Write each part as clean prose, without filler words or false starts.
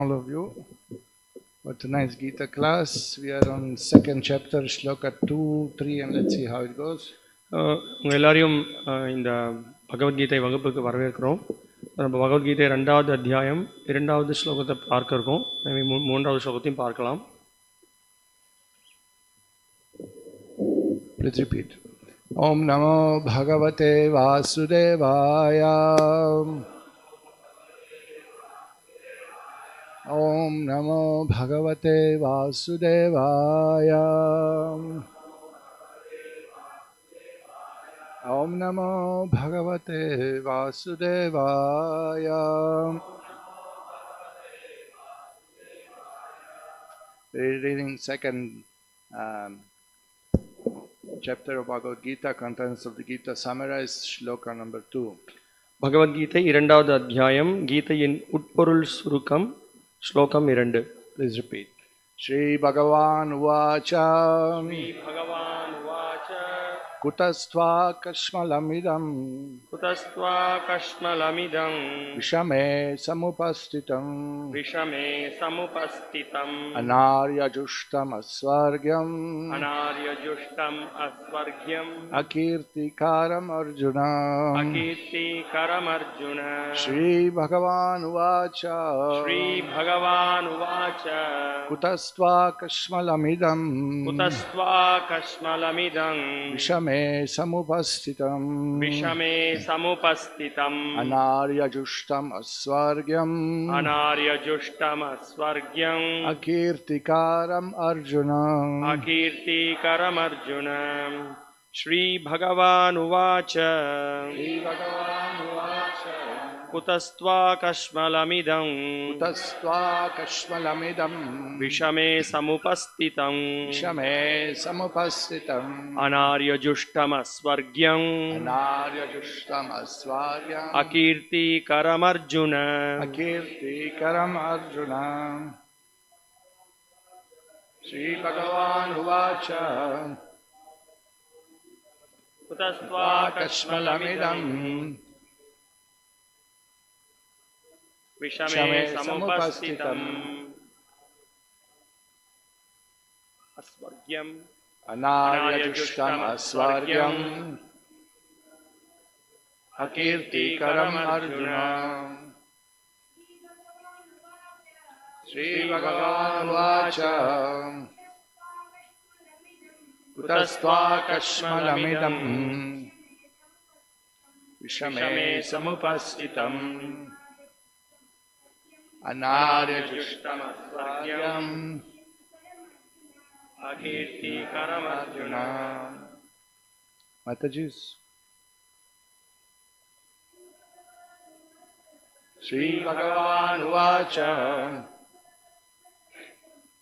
All of you for tonight's Gita class. We are on second chapter, shloka 2, 3, and let's see how it goes. உங்கள் எல்லாரையும் இந்த பகவத்கீதை வகுப்புக்கு வரவேற்கிறோம். நம்ம பகவத்கீதை 2வது அத்தியாயம் 2வது ஸ்லோகத்தை பார்க்க இருக்கோம். மூன்றாவது ஸ்லோகத்தையும் பார்க்கலாம். Please repeat. Om Namo Bhagavate Vasudevaya. Om Namo Bhagavate Vasudevaya. Om Namo Bhagavate Vasudevaya. Reading second chapter of Bhagavad Gita, contents of the Gita summarized, shloka number 2. Bhagavad Gita 2வது அத்தியாயம், கீதையின் உட்பொருள் சுருக்கம், ஸ்லோகம் 2. Please repeat. Shri Bhagavan Vacha. Shri Bhagavan Vacha. Kutastva kashmalamidam. Kutastva kashmalamidam. Vishame samupastitam. Vishame samupastitam. Anarya jushtam asvargyam. Anarya jushtam asvargyam. Akirtikaram Arjuna. Akirtikaram Arjuna. Shri Bhagavan Vacha. Shri Bhagavan Vacha. Kutastva kashmalamidam. Kutastva kashmalamidam. Vishame samupastitam. Vishame samupastitam. Anarya jushtam asvargyam. Anarya jushtam asvargyam. Akirtikaram Arjuna. Akirtikaram Arjuna. Shri Bhagavan Uvacha. Shri Bhagavan Vacha. Kutastva kashmalamidam. Kutastva kashmalamidam. Vishame samupastitam. Vishame samupastitam. Anarya jushtam asvargyam. Anarya jushtam asvaryam. Akirtikaram Arjuna. Akirtikaram Arjuna. Shri Bhagavan Vacha. Kutastva kashmalamidam. Vishame samupastitam. Asvargyam. Anarya jushtam asvaryam. Akirtikaram Arjuna. Shri Bhagavan Vacha. Kutastva kashmalamidam. Vishame samupastitam. Anarya jushtam asvaryam. Akirtikaram Arjuna. Mataji's. Shri Bhagavan Vacha.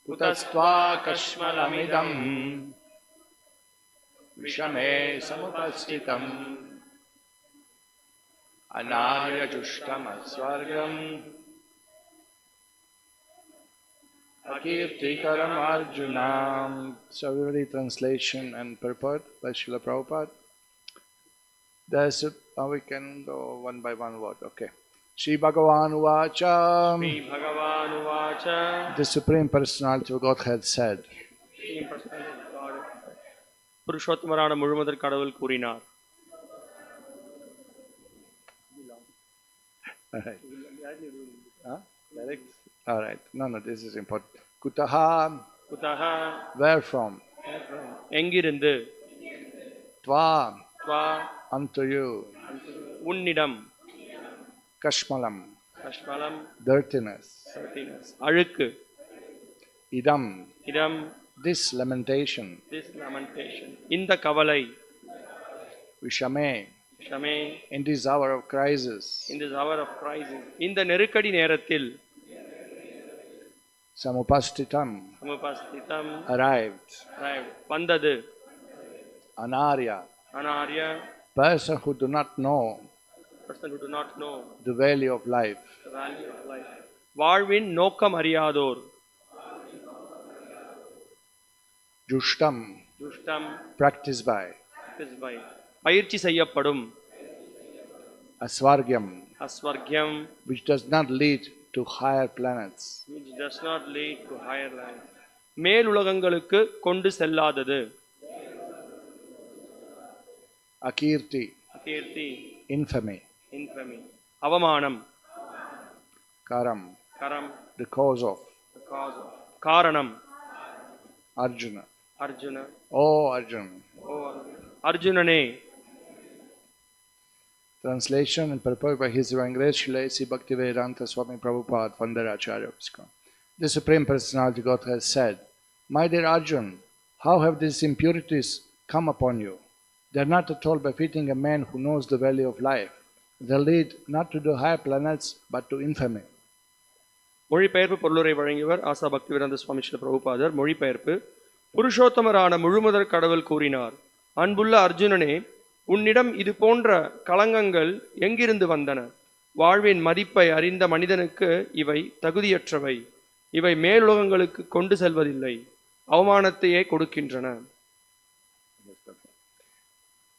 Kutastva kashmalamidam. Vishame samupastitam. Anarya jushtam asvargam. Akirtikaram Arjuna. So we read translation and purport by Srila Prabhupada. We can go one by one word. Okay. Shri Bhagavan Vacha. Shri Bhagavan Vacha. The Supreme Personality of Godhead said. புருஷோத்தமரான முழுமுதற் கடவுள் கூறினார். All right. No, this is important. Kutaha. Kutaha. Where from? எங்கிருந்து? Tva. Tva. Unto you. உன்னிடம். Kashmalam. Kashmalam. Dirtiness. அழுக்கு. Idam. Idam. This lamentation. This lamentation. இந்த கவலை. Vishame. Vishame. In this hour of crisis. In this hour of crisis. இந்த நெருக்கடி நேரத்தில். Samupastitam. Samupastitam. Arrived. வந்தது. Anarya. Anarya. Person who do not know. Person who do not know. The value of life. The value of life. வாழ்வின் நோக்கம் அறியாதோர். Jushtam. Jushtam. Practiced by. பயிற்சி செய்யப்படும். Asvargyam. Asvargyam. Which does not lead to higher planets. Which does not lead to higher lands. மேலுலகங்களுக்கு கொண்டு செல்லாதது. Akirti, கீர்த்தி, infamy. infamy, அவமானம். Karam, garam, the cause of. cause of, காரணம். Arjuna, Arjuna, oh Arjuna. O அர்ஜுனனே. Translation and purport by His Divine Grace Srila A.C. Bhaktivedanta Swami Prabhupada, Founder Acharya of ISKCON. The Supreme Personality God has said, "My dear Arjun, how have these impurities come upon you? They are not at all befitting a man who knows the value of life. They lead not to the higher planets, but to infamy." மொழிபெயர்ப்பு பொருளுரை வழங்கியவர் ஆசா பக்திவேதாந்த சுவாமி ஸ்ரீல பிரபுபாதர். மொழிபெயர்ப்பு. புருஷோத்தமரான முழுமுதற் கடவுள் கூறினார், அன்புள்ள அர்ஜுனனே, உன்னிடம் இது போன்ற களங்கங்கள் எங்கிருந்து வந்தன? வாழ்வின் மதிப்பை அறிந்த மனிதனுக்கு இவை தகுதியற்றவை. இவை மேலுலகங்களுக்கு கொண்டு செல்வதில்லை, அவமானத்தையே கொடுக்கின்றன.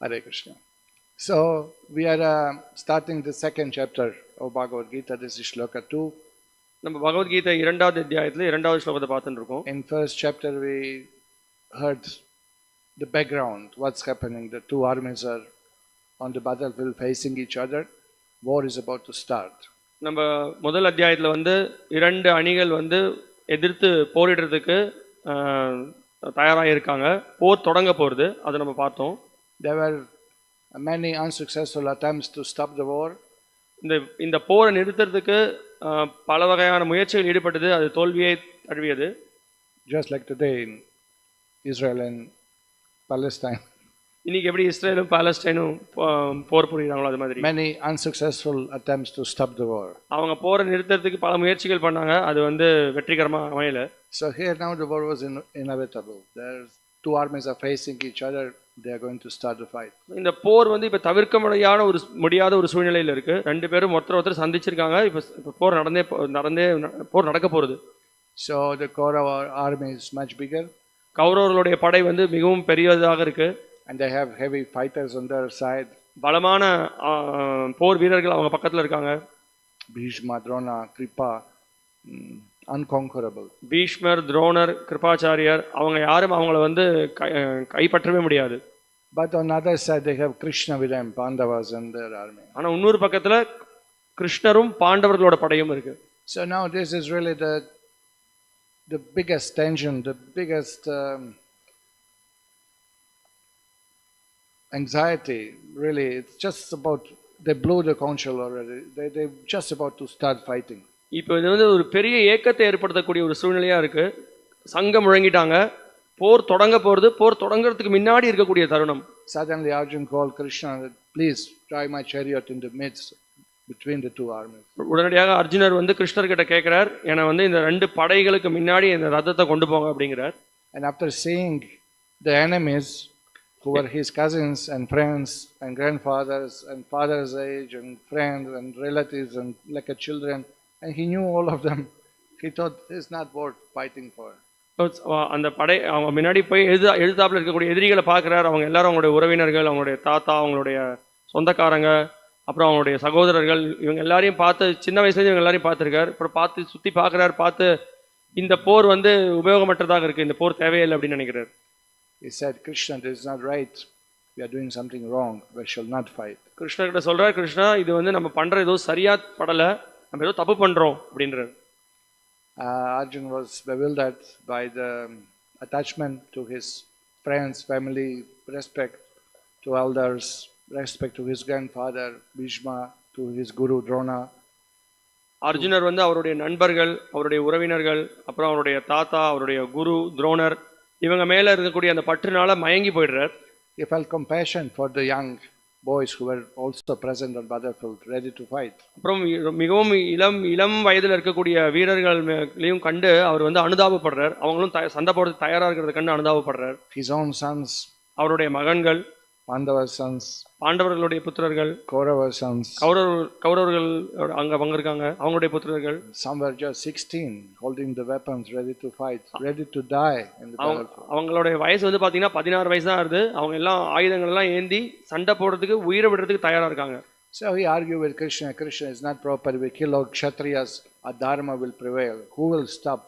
Hare Krishna. So, we are starting the second chapter of Bhagavad Gita. This is Shloka 2. நம்ம பகவத்கீதை 2வது அத்தியாயத்துல 2வது ஸ்லோகத்தை பார்த்துட்டு இருக்கோம். In first chapter, we heard the background, what's happening. The two armies are on the battlefield facing each other. War is about to start. நம்ம முதல் அத்தியாயத்துல வந்து 2 அணிகள் வந்து எதிர்த்து போரிடுறதுக்கு தயாராக இருக்காங்க. போர் தொடங்க போறது, அதை நம்ம பார்த்தோம். There were many unsuccessful attempts to stop the war. இந்த போரை நிறுத்துறதுக்கு பல வகையான முயற்சிகள் ஈடுபட்டது, அது தோல்வியை தழுவியது. Just like today in Israel and Palestine. இன்னைக்கு எப்படி இஸ்ரேலும் பாலஸ்டைனும் போர் புரியுறாங்களோ அது மாதிரி. Many unsuccessful attempts to stop the war. அவங்க போரை நிறுத்துறதுக்கு பல முயற்சிகள் பண்ணாங்க, அது வந்து வெற்றிகரமா அமையல. So here now the war was inevitable. There's two armies are facing each other. They are going to start the fight. இந்த போர் வந்து இப்ப தவிர்க்க முடியாத ஒரு சூழ்நிலையில இருக்கு. 2 பேரும் ஒருத்தர் சந்திச்சிருக்காங்க. இப்ப போர் போர் நடக்க போகுது. So the Kaurava army is much bigger. கௌரவர்களுடைய படை வந்து மிகவும் பெரியதாக இருக்கு. And they have heavy fighters on their side. பலமான போர் வீரர்கள் அவங்க பக்கத்துல இருக்காங்க. Bhishma, Drona, Kripa, unconquerable. பீஷ்மர், துரோணர், கிருபாச்சாரியர், அவங்க யாரும் அவங்கள வந்து கைப்பற்றவே முடியாது. But on the other side they have Krishna with them, Pandavas and their army. ஆனா இன்னொரு பக்கத்துல கிருஷ்ணரும் பாண்டவர்களோட படையும் இருக்கு. So now this is really the biggest tension, the biggest anxiety. Really, it's just about, they blew the conch shell already. They're just about to start fighting. இப்போ இது வந்து ஒரு பெரிய ஏக்கத்தை ஏற்படுத்தக்கூடிய ஒரு சூழ்நிலையா இருக்கு. சங்கம் முழங்கிட்டாங்க, போர் தொடங்க போறது, போர் தொடங்குறதுக்கு முன்னாடி இருக்கக்கூடிய தருணம். Suddenly Arjun called Krishna, "Please drive my chariot in the midst between the two armies." உடனடியாக அர்ஜுனர் வந்து கிருஷ்ணர் கிட்ட கேட்கிறார், என்னை வந்து இந்த 2 படைகளுக்கு முன்னாடி இந்த ரதத்தை கொண்டு போங்க அப்படிங்கிறார். And after seeing the enemies who were his cousins and friends and grandfathers and father's age and friends and relatives and like a children, and he knew all of them, he thought this is not worth fighting for. அந்த படை அவங்க முன்னாடி போய் எழுதாப்புல இருக்கக்கூடிய எதிரிகளை பார்க்கிறார். அவங்க எல்லாரும் அவங்களுடைய உறவினர்கள், அவங்களுடைய தாத்தா, அவங்களுடைய சொந்தக்காரங்க, அப்புறம் அவங்களுடைய சகோதரர்கள், இவங்க எல்லாரையும் பார்த்து சின்ன வயசுலேருந்து இவங்க எல்லாரையும் பார்த்துருக்கார். அப்புறம் பார்த்து சுற்றி பார்க்குறாரு, பார்த்து இந்த போர் வந்து உபயோகமற்றதாக இருக்குது, இந்த போர் தேவையில்லை அப்படின்னு நினைக்கிறார். He said, "Krishna, this is not right. We are doing something wrong. We shall not fight." கிருஷ்ணர்கிட்ட சொல்கிறார், கிருஷ்ணா இது வந்து நம்ம பண்ணுற ஏதோ சரியா படலை, நம்ம ஏதோ தப்பு பண்ணுறோம் அப்படின்றார். Arjun was bewildered by the attachment to his friends, family, respect to elders, respect to his grandfather Bhishma, to his guru Drona. அர்ஜுனர் வந்து அவருடைய நண்பர்கள், அவருடைய உறவினர்கள், அப்புறம் அவருடைய தாத்தா, அவருடைய குரு துரோணர், இவங்க மேல இருக்கக்கூடிய அந்த பற்றுனால மயங்கி போயிடுறார். He felt compassion for the young boys who were also present on battlefield, ready to fight. அப்புறம் மிகவும் இளம் வயதில் இருக்கக்கூடிய வீரர்களையும் கண்டு அவர் வந்து அனுதாபப்படுறார். அவங்களும் சண்டை போடுறது தயாரா இருக்கிறத கண்டு அனுதாபப்படுறார். His own sons, அவருடைய மகன்கள், Pandava's sons, பாண்டவர்களுடைய புத்திரர்கள், Kaurava's sons, கௌரவர்கள் அங்க இருக்காங்க, அவங்களுடைய புத்திரர்கள். Some were just 16, holding the weapons, ready to fight, ready to die in the battlefield. அவங்களுடைய வயசு வந்து பாத்தீங்கன்னா 16 வயசு தான் ஆகுது. அவங்க எல்லாம் ஆயுதங்கள் எல்லாம் ஏந்தி சண்டை போடுறதுக்கு, உயிரை விடுறதுக்கு தயாரா இருக்காங்க. So he argued with Krishna. Krishna is not proper. We kill all Kshatriyas. Our dharma will prevail. Who will stop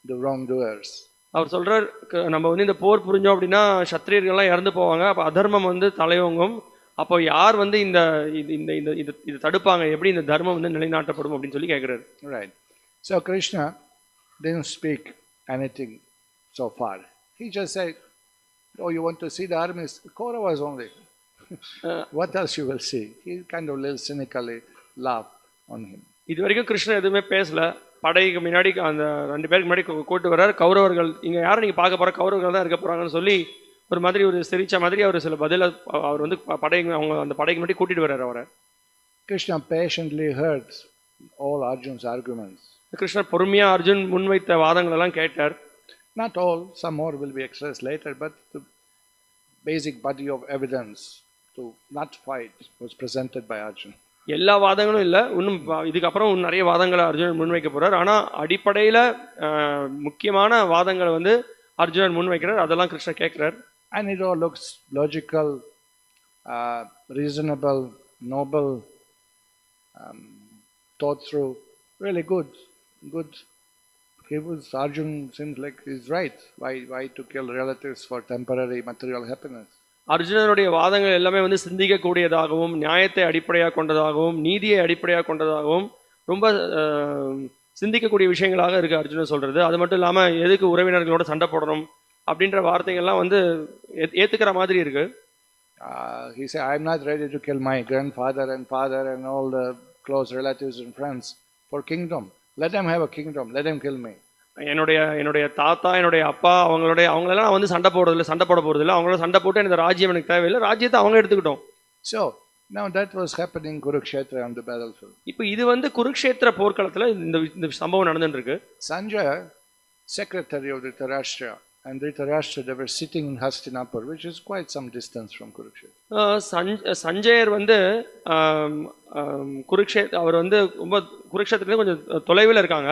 the wrongdoers? அவர் சொல்றார், நம்ம வந்து இந்த போர் புரிஞ்சோம் அப்படின்னா சத்திரியர்கள்லாம் இறந்து போவாங்க, அப்போ அதர்மம் வந்து தலையோங்கும். அப்போ யார் வந்து இந்த இந்த இந்த இது தடுப்பாங்க, எப்படி இந்த தர்மம் வந்து நிலைநாட்டப்படும் அப்படின்னு சொல்லி கேட்கிறாரு. Right. So Krishna didn't speak anything so far. He just said, "Oh, you want to see the armies? Kauravas only. What else you will see?" He kind of little cynically laughed on him. இது வரைக்கும் கிருஷ்ணன் எதுவுமே பேசல. படைக்கு முன்னாடி அந்த 2 பேருக்கு முன்னாடி கூட்டு வர்றார். கௌரவர்கள், இங்க யாரும் நீங்க பார்க்க போற, கௌரவர்கள் தான் இருக்க போறாங்கன்னு சொல்லி ஒரு மாதிரி ஒரு சிரிச்ச மாதிரி அவர் சில பதில அவர் வந்து அவங்க அந்த படைக்கு முன்னாடி கூட்டிட்டு வர்றாரு அவரை. Krishna patiently heard all Arjun's arguments. கிருஷ்ணர் பொறுமையா அர்ஜுன் முன்வைத்த வாதங்கள் எல்லாம் கேட்டார். Not all, some more will be expressed later, but the basic body of evidence to not fight was presented by Arjun. எல்லா வாதங்களும் இல்லை, இன்னும் இதுக்கப்புறம் நிறைய வாதங்களை அர்ஜுனன் முன்வைக்க போறார். ஆனால் அடிப்படையில் முக்கியமான வாதங்களை வந்து அர்ஜுனன் முன்வைக்கிறார், அதெல்லாம் கிருஷ்ணர் கேட்கிறார். And it all looks logical, reasonable, noble, thought through, really good. Arjun seems like he's right. Why to kill relatives for temporary material happiness? அர்ஜுனனுடைய வாதங்கள் எல்லாமே வந்து சிந்திக்கக்கூடியதாகவும், நியாயத்தை அடிப்படையாக கொண்டதாகவும், நீதியை அடிப்படையாக கொண்டதாகவும், ரொம்ப சிந்திக்கக்கூடிய விஷயங்களாக இருக்கு அர்ஜுனன் சொல்றது. அது மட்டும் இல்லாமல் எதுக்கு உறவினர்களோட சண்டை போடணும் அப்படின்ற வார்த்தைகள்லாம் வந்து ஏத்துக்கிற மாதிரி இருக்கு. He said, "I am not ready to kill my grandfather and father and all the close relatives and friends for kingdom. Let them have a kingdom. Let them kill me." என்னுடைய தாத்தா, என்னுடைய அப்பா, அவங்களெல்லாம் நான் வந்து சண்டை போட போறதில்லை. அவங்களோட சண்டை போட்டு இந்த ராஜ்யம் எனக்கு தேவையில்லை, ராஜ்யத்தை அவங்க எடுத்துக்கிட்டோம். So now that was happening in Kurukshetra on the battlefield. இப்போ இது வந்து குருக்ஷேத்திர போர்க்களத்துல இந்த சம்பவம் நடந்துட்டு இருக்கு. Sanjaya, secretary of Dhritarashtra, and Dhritarashtra, they were sitting in Hastinapur, which is quite some distance from Kurukshetra. Sanjayar வந்து அவர் வந்து ரொம்ப குருக்ஷேத்திரத்துல கொஞ்சம் தொலைவில் இருக்காங்க.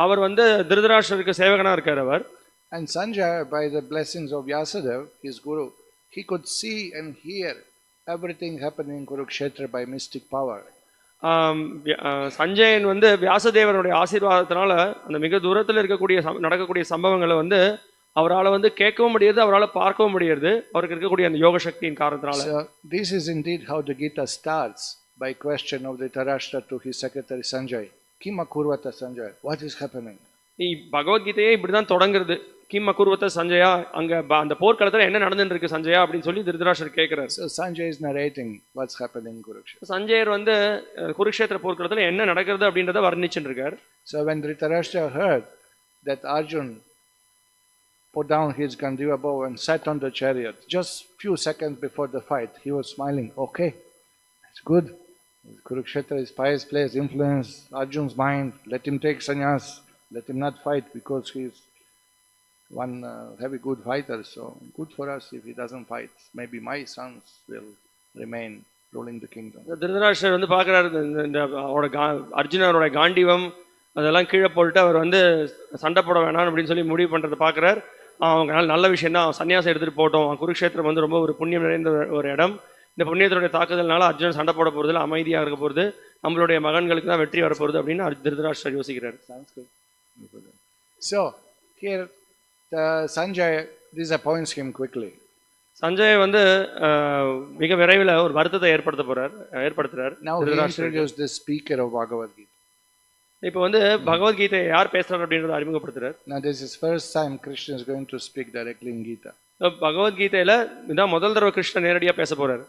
அவர் வந்து திருதராஷ்டிரருக்கு சேவகனா இருக்கார் அவர். And Sanjaya, by the blessings of Vyasadeva, his guru, he could see and hear everything happening in Kurukshetra by mystic power. Sanjayan வந்து வியாசதேவனுடைய ஆசீர்வாதத்தினால அந்த மிக தூரத்தில் நடக்கக்கூடிய சம்பவங்களை வந்து அவரால் வந்து கேட்கவும் முடியாது, அவரால் பார்க்கவும் முடியாது, அவருக்கு இருக்கக்கூடிய அந்த யோக சக்தியின் காரணத்தினால. So this is indeed how the Gita starts, by question of the Dhritarashtra to his secretary Sanjay. Kim akurvata Sanjay? What is happening? பகவத்கீதையே இப்படிதான் தொடங்குறது. கிம் அகுர்வத சஞ்சயா, அங்க அந்த போர்க்களத்துல என்ன நடந்துட்டு இருக்கு சஞ்சயா அப்படின்னு சொல்லி திருதராஷ்டிரர் கேட்கிறார். So Sanjay is narrating what's happening in Kurukshetra. Sanjayar வந்து குருக்ஷேத்திர போர்க்களத்துல என்ன நடக்கிறது அப்படின்றத வர்ணிச்சுட்டு இருக்கார். So when Dhritarashtra heard that Arjun put down his Gandiva bow and sat on the chariot just few seconds before the fight, he was smiling. Okay, it's good. Kurukshetra is pious place, influence Arjun's mind. Let him take sannyas. Let him not fight because he is one heavy good fighter. So good for us if he doesn't fight. Maybe my sons will remain ruling the kingdom. Dhritarashtra வந்து பார்க்குறாரு, இந்த அர்ஜுனனோட காண்டிவம் அதெல்லாம் கீழே போட்டு அவர் வந்து சண்டை போட வேணாம் அப்படின்னு சொல்லி முடிவு பண்ணுறதை பார்க்குறார். அவங்க நல்ல விஷயம் தான், சன்னியாசம் எடுத்துகிட்டு போட்டோம். குருக்ஷேத்திரம் வந்து ரொம்ப ஒரு புண்ணியம் நிறைந்த ஒரு இடம். இந்த புண்ணியத்தினுடைய தாக்குதல்னால அர்ஜுனன் சண்டை போட போகிறதுல அமைதியாக இருக்க போகிறது, நம்மளுடைய மகன்களுக்கு தான் வெற்றி வரப்போகிறது அப்படின்னு திருதராஷ்டிரர் யோசிக்கிறார். So here Sanjay disappoints him quickly. Sanjay வந்து மிக விரைவில் ஒரு வருத்தத்தை ஏற்படுத்துறார். Now he introduced the speaker of Bhagavad Gita. இப்போ வந்து பகவத்கீதை யார் பேசுறாரு அப்படின்றத அறிமுகப்படுத்துறார். Now this is first time Krishna is going to speak directly in Gita. பகவத்கீதையில இதான் முதல் தடவை கிருஷ்ணன் நேரடியா பேச போறாரு.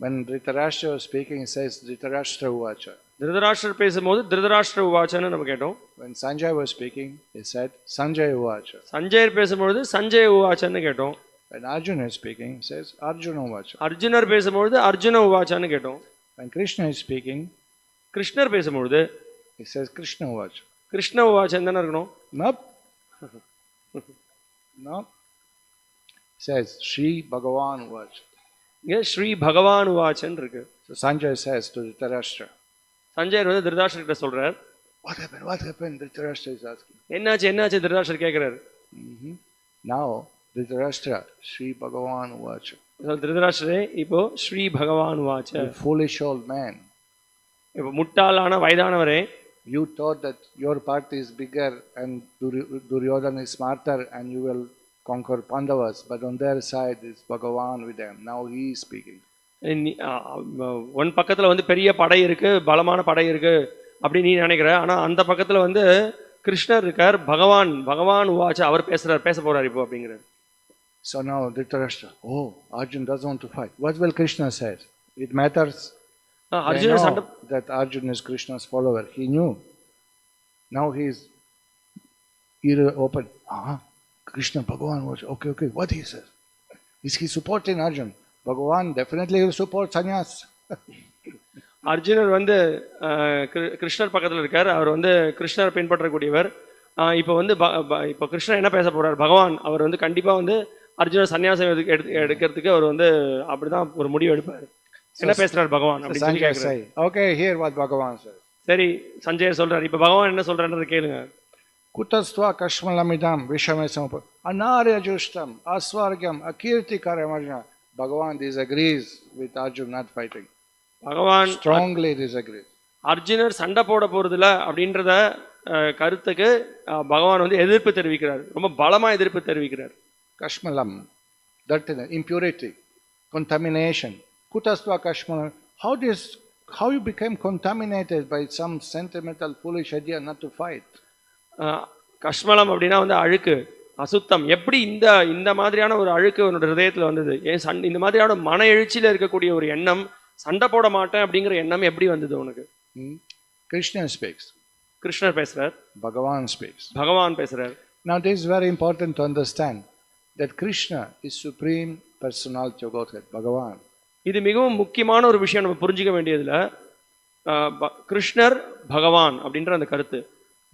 When Dhritarashtra was speaking, he says Dhritarashtra uvacha. Dhritarashtra பேசும்போது திருதராஷ்டிர உவாச்சன்னு நம்ம கேட்டோம். When Sanjay was speaking, he said Sanjay uvacha. Sanjayar பேசும்போது சஞ்சய உவாச்சன்னு கேட்டோம். When Arjuna is speaking, he says Arjuna uvacha. அர்ஜுனர் பேசும்போது அர்ஜுன உவாச்சன்னு கேட்டோம். When Krishna is speaking, கிருஷ்ணர் பேசும்போது he says Krishna uvacha. Krishna உவாச்சன்னு தானே இருக்கணும். Nope. No. He says Shri Bhagavan uvacha. இங்க ஸ்ரீ பகவான் உவாச்சன்னு இருக்கு. So Sanjay says to Dhritarashtra. Sanjayar வந்து திருதராஷ்டிரர்கிட்ட சொல்றார். What happened? Dhritarashtra is asking. என்னாச்சு திருதராஷ்டிரர் கேட்கிறாரு. Now Dhritarashtra, Shri Bhagavan uvacha. திருதராஷ்டிரே இப்போ ஸ்ரீ பகவான் உவாச்ச. You foolish old man. இப்போ முட்டாளான வயதானவரே, you thought that your part is bigger and Duryodhana is smarter and you will conquer Pandavas, but on their side is Bhagavan with them. Now he is speaking. One பக்கத்துல வந்து பெரிய படை இருக்கு, பலமான படை இருக்கு அப்படி நீ நினைக்கிற. ஆனா அந்த பக்கத்துல வந்து கிருஷ்ணர் இருக்கார், பகவான் உவாச்ச, அவர் பேச போறார் இப்போ அப்படிங்கிறார். So now Dhritarashtra, oh, Arjun doesn't want to fight. What will Krishna say? It matters. Arjuna know that Arjun is Krishna's follower. He knew. Now he is ear open. Krishna, Bhagavan was okay. What he says? Is he supporting Arjun? Bhagavan definitely will support sannyas. அர்ஜுனர் வந்து கிருஷ்ணர் பக்கத்தில் இருக்கார், அவர் வந்து கிருஷ்ணரை பின்பற்றக்கூடியவர். இப்போ வந்து இப்போ கிருஷ்ணர் என்ன பேச போறார்? பகவான் அவர் வந்து கண்டிப்பா வந்து அர்ஜுனர் சன்னியாசம் எடுக்கிறதுக்கு அவர் வந்து அப்படிதான் ஒரு முடிவு எடுப்பார். என்ன பேசுறார் பகவான் அப்படின்னு சொல்லி கேட்கிறார். Okay, hear what Bhagavan says. சரி, சஞ்சயர் சொல்றார். இப்போ பகவான் என்ன சொல்றாருன்றதை கேளுங்க. Kutastva kashmalamidam vishamesam anaryajushtam asvargyam akirtikaram Arjuna. Bhagavan disagrees with Arjun not fighting. பகவான் strongly disagrees. அர்ஜுனர் சண்டை போட போறதில்ல அப்படின்றத கருத்துக்கு பகவான் வந்து எதிர்ப்பு தெரிவிக்கிறார், ரொம்ப பலமா எதிர்ப்பு தெரிவிக்கிறார். Kashmalam, that is impurity, contamination. Kutastva kashmalam. How you became contaminated by some sentimental foolish idea not to fight? கஷ்மலம் அப்படின்னா வந்து அழுக்கு, அசுத்தம். எப்படி இந்த மாதிரியான ஒரு அழுக்கு உன்னோட ஹிருதயத்துல வந்தது? ஏன் இந்த மாதிரியான மன எழுச்சியில இருக்கக்கூடிய ஒரு எண்ணம், சண்டை போட மாட்டேன் அப்படிங்கிற எண்ணம் எப்படி வந்தது உனக்கு? Krishna speaks. கிருஷ்ணர் பேசுறார். Bhagavan speaks. பகவான் பேசுறார். Now this is very important to understand that Krishna is supreme personality of Godhead, Bhagavan. இது மிகவும் முக்கியமான ஒரு விஷயம் நம்ம புரிஞ்சுக்க வேண்டியதுல, கிருஷ்ணர் பகவான் அப்படின்ற அந்த கருத்து.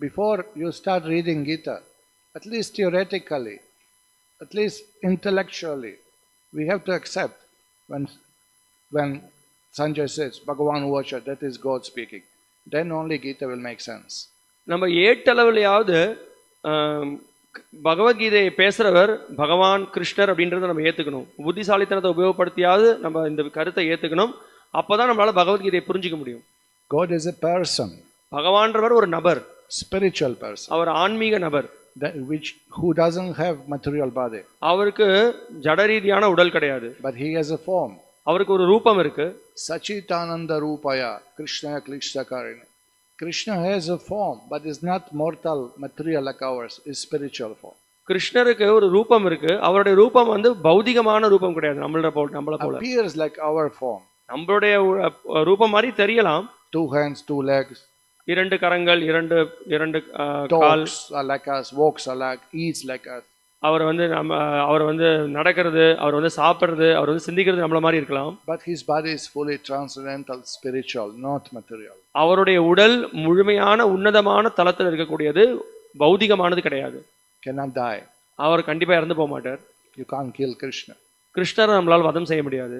Before you start reading Gita, at least theoretically, at least intellectually, we have to accept when Sanjay says Bhagavan Uvacha, that is God speaking. Then only Gita will make sense. நம்ம ஏட்டளவுலையாவது பகவத்கீதையை பேசுறவர் பகவான் கிருஷ்ணர் அப்படின்றத நம்ம ஏத்துக்கணும். புத்திசாலித்தனத்தை உபயோகப்படுத்தியாவது நம்ம இந்த கருத்தை ஏத்துக்கணும். அப்பதான் நம்மளால பகவத்கீதையை புரிஞ்சுக்க முடியும். God is a person. பகவான்றவர் ஒரு நபர், spiritual person. அவர் ஆன்மீக நபர், who doesn't have material body. அவருக்கு ஜடரீதியான உடல் கிடையாது. But he has a form. அவருக்கு ஒரு ரூபம் இருக்கு. Sachitananda Rupaya Krishna Klishtakarina. Krishna has a form, but is not mortal material like ours, is spiritual form. கிருஷ்ணருக்கு ஒரு ரூபம் இருக்கு. அவருடைய ரூபம் வந்து பௌதிகமான ரூபம் கிடையாது, நம்மள போல. Appears like our form. நம்மளுடைய ரூபம் மாதிரி தெரியலாம். 2 hands, 2 legs. 2 கரங்கள், 2 கால். Talks are like us, walks are like, eats like us. அவர் வந்து நடக்கிறது, அவர் வந்து சாப்பிடுறது, அவர் வந்து சிந்திக்கிறது நம்மள மாதிரி இருக்கலாம். But his body is fully transcendental, spiritual, not material. அவருடைய உடல் முழுமையான உன்னதமான தலத்தில் இருக்கக்கூடியது, பௌதிகமானது கிடையாது. Cannot die. அவர் கண்டிப்பா இறந்து போக மாட்டார். You can't kill Krishna. கிருஷ்ணரை நம்மளால வதம் செய்ய முடியாது.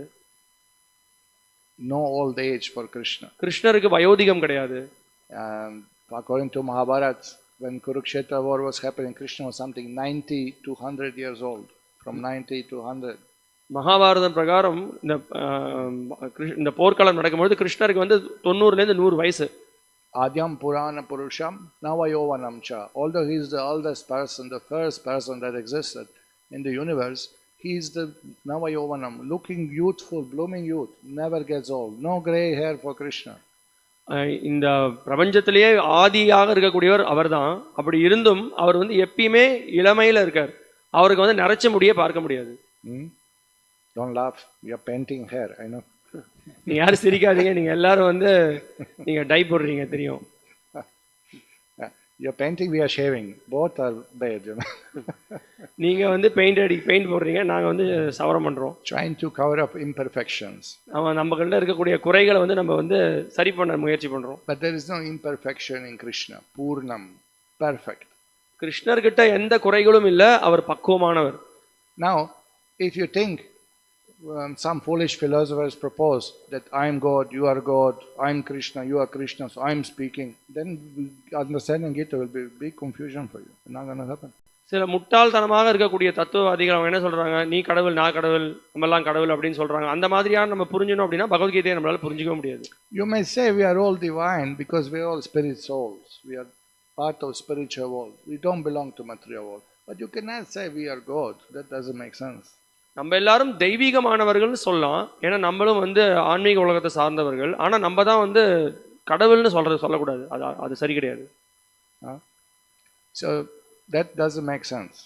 No old age for Krishna. கிருஷ்ணருக்கு வயோதிகம் கிடையாது. According to Mahabharata, when Kurukshetra war was happening, Krishna was something 90 to 100 years old. From 90 to 100. Mahabharatam பிரகாரம் இந்த போர்க்காலம் நடக்கும்போது கிருஷ்ணருக்கு வந்து 90ல இருந்து 100 வயசு. Adyam Purana Purusham Navayovanam Cha. Although he is the oldest person, the first person that existed in the universe, he is the Navayovanam, looking youthful, blooming youth, never gets old. No gray hair for Krishna. இந்த பிரபஞ்சத்திலேயே ஆதியாக இருக்கக்கூடியவர் அவர்தான். அப்படி இருந்தும் அவர் வந்து எப்பயுமே இளமையில இருக்கார். அவருக்கு வந்து நரைச்ச முடிய பார்க்க முடியாது. Don't laugh. You are painting hair, I know. நீங்க யாரும் சிரிக்காதீங்க, நீங்க எல்லாரும் வந்து நீங்க டை போடுறீங்க தெரியும். You are painting, we are shaving. Both are bad, you know. நீங்க வந்து பெயிண்ட் போடுறீங்க, நாங்க வந்து சவரம் பண்றோம். Trying to cover up imperfections. நம்மகிட்ட இருக்கக்கூடிய குறைகளை வந்து நம்ம வந்து சரி பண்ண முயற்சி பண்றோம். But there is no imperfection in Krishna. Purnam, perfect. கிருஷ்ணர் கிட்ட எந்த குறைகளும் இல்ல, அவர் பக்குவமானவர். Now, if you think some foolish philosophers propose that I am God, you are God, I am Krishna, you are Krishna, so I am speaking, then understanding Gita will be big confusion for you. It's not going to happen. சில முட்டாள்தனமாக இருக்கக்கூடிய தத்துவவாதிகள் அவங்க என்ன சொல்றாங்க, நீ கடவுள் நான் கடவுள் நம்மெல்லாம் கடவுள் அப்படின்னு சொல்றாங்க. அந்த மாதிரியான நம்ம புரிஞ்சணும் அப்படின்னா பகவத்கீதையை நம்மளால புரிஞ்சிக்க முடியாது. You may say we are all divine because we are all spirit souls. We are part of spiritual world. We don't belong to material world. But you cannot say we are God. That doesn't make sense. நம்ம எல்லாரும் தெய்வீகமானவர்கள்னு சொல்லலாம், ஏன்னா நம்மளும் ஆன்மீக உலகத்தை சார்ந்தவர்கள். ஆனா நம்ம தான் கடவுள்னு சொல்லக்கூடாது. அது சரி கிடையாது. So that doesn't make sense.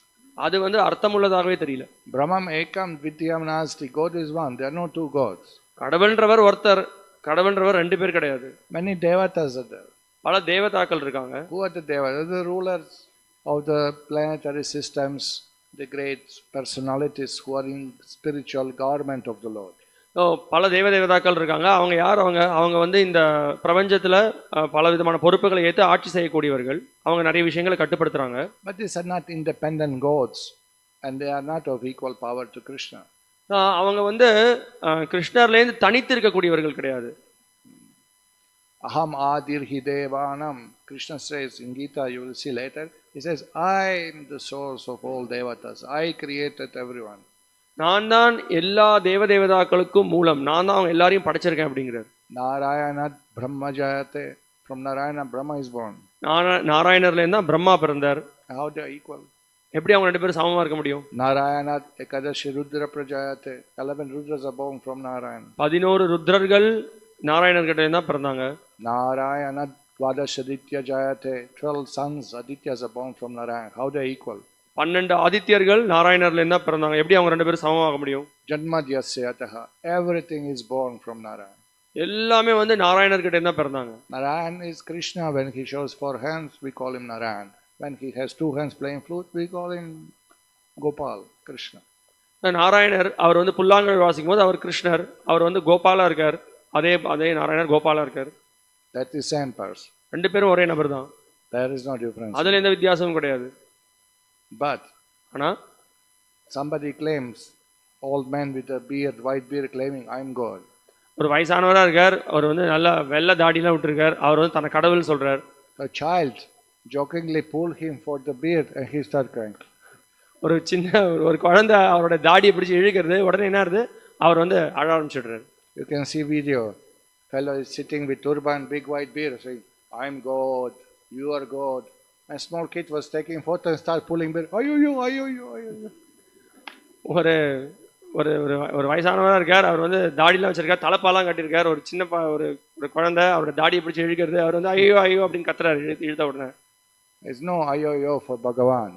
அது அர்த்தமுள்ளதாகவே தெரியல. Brahman ekam vidyam nasti. God is one. There are no two gods. கடவுள்ன்றவர் ஒருத்தர், கடவுள்ன்றவர் ரெண்டு பேர் கிடையாது. Many devatas are there. பல தேவதாக்கள் இருக்காங்க. Who are the devatas? The rulers of the planetary systems, the great personalities who are in spiritual government of the Lord. பல தேவதாக்கள் இருக்காங்க. அவங்க யார்? அவங்க இந்த பிரபஞ்சத்துல பல விதமான பொறுப்புகளை ஏற்று ஆட்சி செய்யக்கூடியவர்கள். அவங்க நிறைய விஷயங்களை கட்டுப்படுத்துறாங்க. But these are not independent gods and they are not of equal power to Krishna. அவங்க கிருஷ்ணர்லேருந்து தனித்து இருக்கக்கூடியவர்கள் கிடையாது. Aham adirhi devanam. Krishna says in Gita, you will see later, he says, I am the source of all devatas. I created everyone. நான் தான் எல்லா தேவதாக்களுக்கும் மூலம், நான் தான் அவங்க எல்லாரையும் படைச்சிருக்கேன் அப்படிங்கிறார். Narayana Brahma jayate. From Narayana Brahma is born. நாராயணர்ல இருந்தா பிரம்மா பிறந்தார். How they are equal? எப்படி அவங்க ரெண்டு பேரும் சமமா இருக்க முடியும்? Narayana ekadashi rudra prajayate. 11 rudras are born from Narayana. 11 ருத்ரர்கள் நாராயணர் கிட்ட இருந்தா பிறந்தாங்க. Narayana dvadash aditya jayate. 12 sons Adityas are born from Narayana. How they are equal? 12 ஆதித்யர்கள் நாராயணர்ல இருந்தா பிறந்தாங்க. எப்படி அவங்க ரெண்டு பேரும் சமமாக முடியும்? Janmadyasya ataha. Everything is born from Narayana. எல்லாமே நாராயணர் கிட்ட இருந்தா பிறந்தாங்க. Narayan is Krishna. When he shows 4 hands, we call him Narayan. When he has 2 hands playing flute, we call him Gopal, Krishna. நாராயணர் அவர் புல்லாங்குழல் வாசிக்கும் போது அவர் கிருஷ்ணர், அவர் கோபாலா இருக்கார். அதே நாராயணர் கோபாலா இருக்கார். That is same person. ரெண்டு பேரும் ஒரே நபர் தான். There is no difference. அதுல எந்த வித்தியாசமும் கிடையாது. But ஆனா somebody claims, old man with a beard, white beard, claiming I am God. ஒரு வயசானவரா இருக்கார், அவர் நல்ல வெள்ளை தாடிலாம் விட்டுருக்கார், அவர் தன்னை கடவுள் சொல்றார். A child jokingly pulled him for the beard and he started crying. ஒரு சின்ன ஒரு குழந்தை அவரோட தாடியை பிடிச்சி இழுக்கிறது, உடனே என்ன ஆகுது, அவர் அழ ஆரம்பிச்சிடுறாரு. You can see video. Fellow is sitting with turban, big white beard, saying, I am God, you are God. A small kid was taking photo and started pulling beard. Ayoyo, ayoyo, ayoyo. ஒரு ஒரு வயசானவராக இருக்கார், அவர் தாடிலாம் வச்சிருக்கார், தலைப்பாலாம் கட்டியிருக்கார். ஒரு சின்ன ஒரு குழந்தை அவரோட தாடியை பிடிச்சி இழுக்கிறது, அவர் ஐயோ ஐயோ அப்படின்னு கத்துறாரு இழுத்த உடனே. There's no ayoyo for Bhagavan.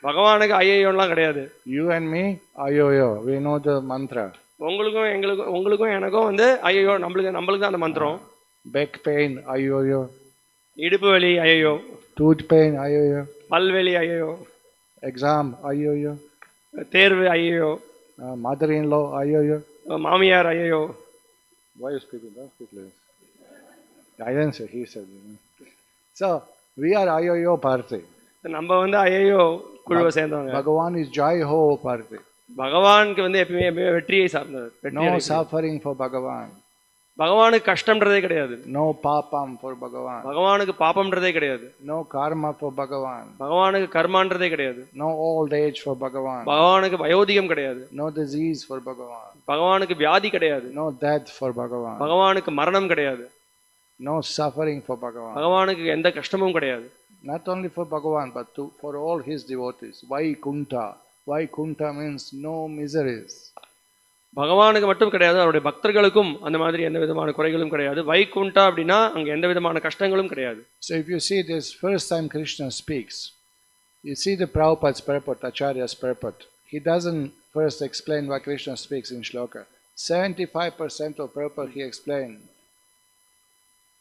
பகவானுக்கு ஐயோலாம் கிடையாது. You and me, ayoyo. We know the mantra. உங்களுக்கும் எனக்கும் ஐயோ, நம்மளுக்கு தான் அந்த மந்திரம். Back pain, ayoyo. இடுப்பு வலி ஐயோ. Tooth pain, ayoyo. பல்வலி ஐயோ. Exam, ayoyo. தேர்வு ஐயோ. Mother-in-law, ayoyo. மாமியார் ஐயோ. Why are you speaking? Don't speak like this. I didn't say, he said. So, we are ayoyo party. நம்ம ஐயோ குழுவை சேர்ந்தவங்க. Bhagavan is jai ho party. பகவானுக்கு எப்பவுமே வெற்றியை சார்ந்தவர். No suffering for Bhagavan. பகவானுக்கு கஷ்டம்ன்றதே கிடையாது. No papam for Bhagavan. பகவானுக்கு பாபம்ன்றதே கிடையாது. No karma for Bhagavan. பகவானுக்கு கர்மான்றதே கிடையாது. No old age for Bhagavan. பகவானுக்கு வயோதிகம் கிடையாது. No disease for Bhagavan. பகவானுக்கு வியாதி கிடையாது. No death for Bhagavan. பகவானுக்கு மரணம் கிடையாது. No suffering for Bhagavan. பகவானுக்கு எந்த கஷ்டமும் கிடையாது. Not only for Bhagavan but for all his devotees. Vaikunta. Vaikunta means no miseries. பகவானுக்கு மட்டும் கிடையாது, அவருடைய பக்தர்களுக்கும் அந்த மாதிரி எந்த விதமான குறைகளும் கிடையாது. வைகுண்டா அப்படின்னா அங்க எந்த விதமான கஷ்டங்களும் கிடையாது. So if you see this first time Krishna speaks, you see the Prabhupada's purport, Acharya's purport. He doesn't first explain why Krishna speaks in shloka. 75% of purport he explained.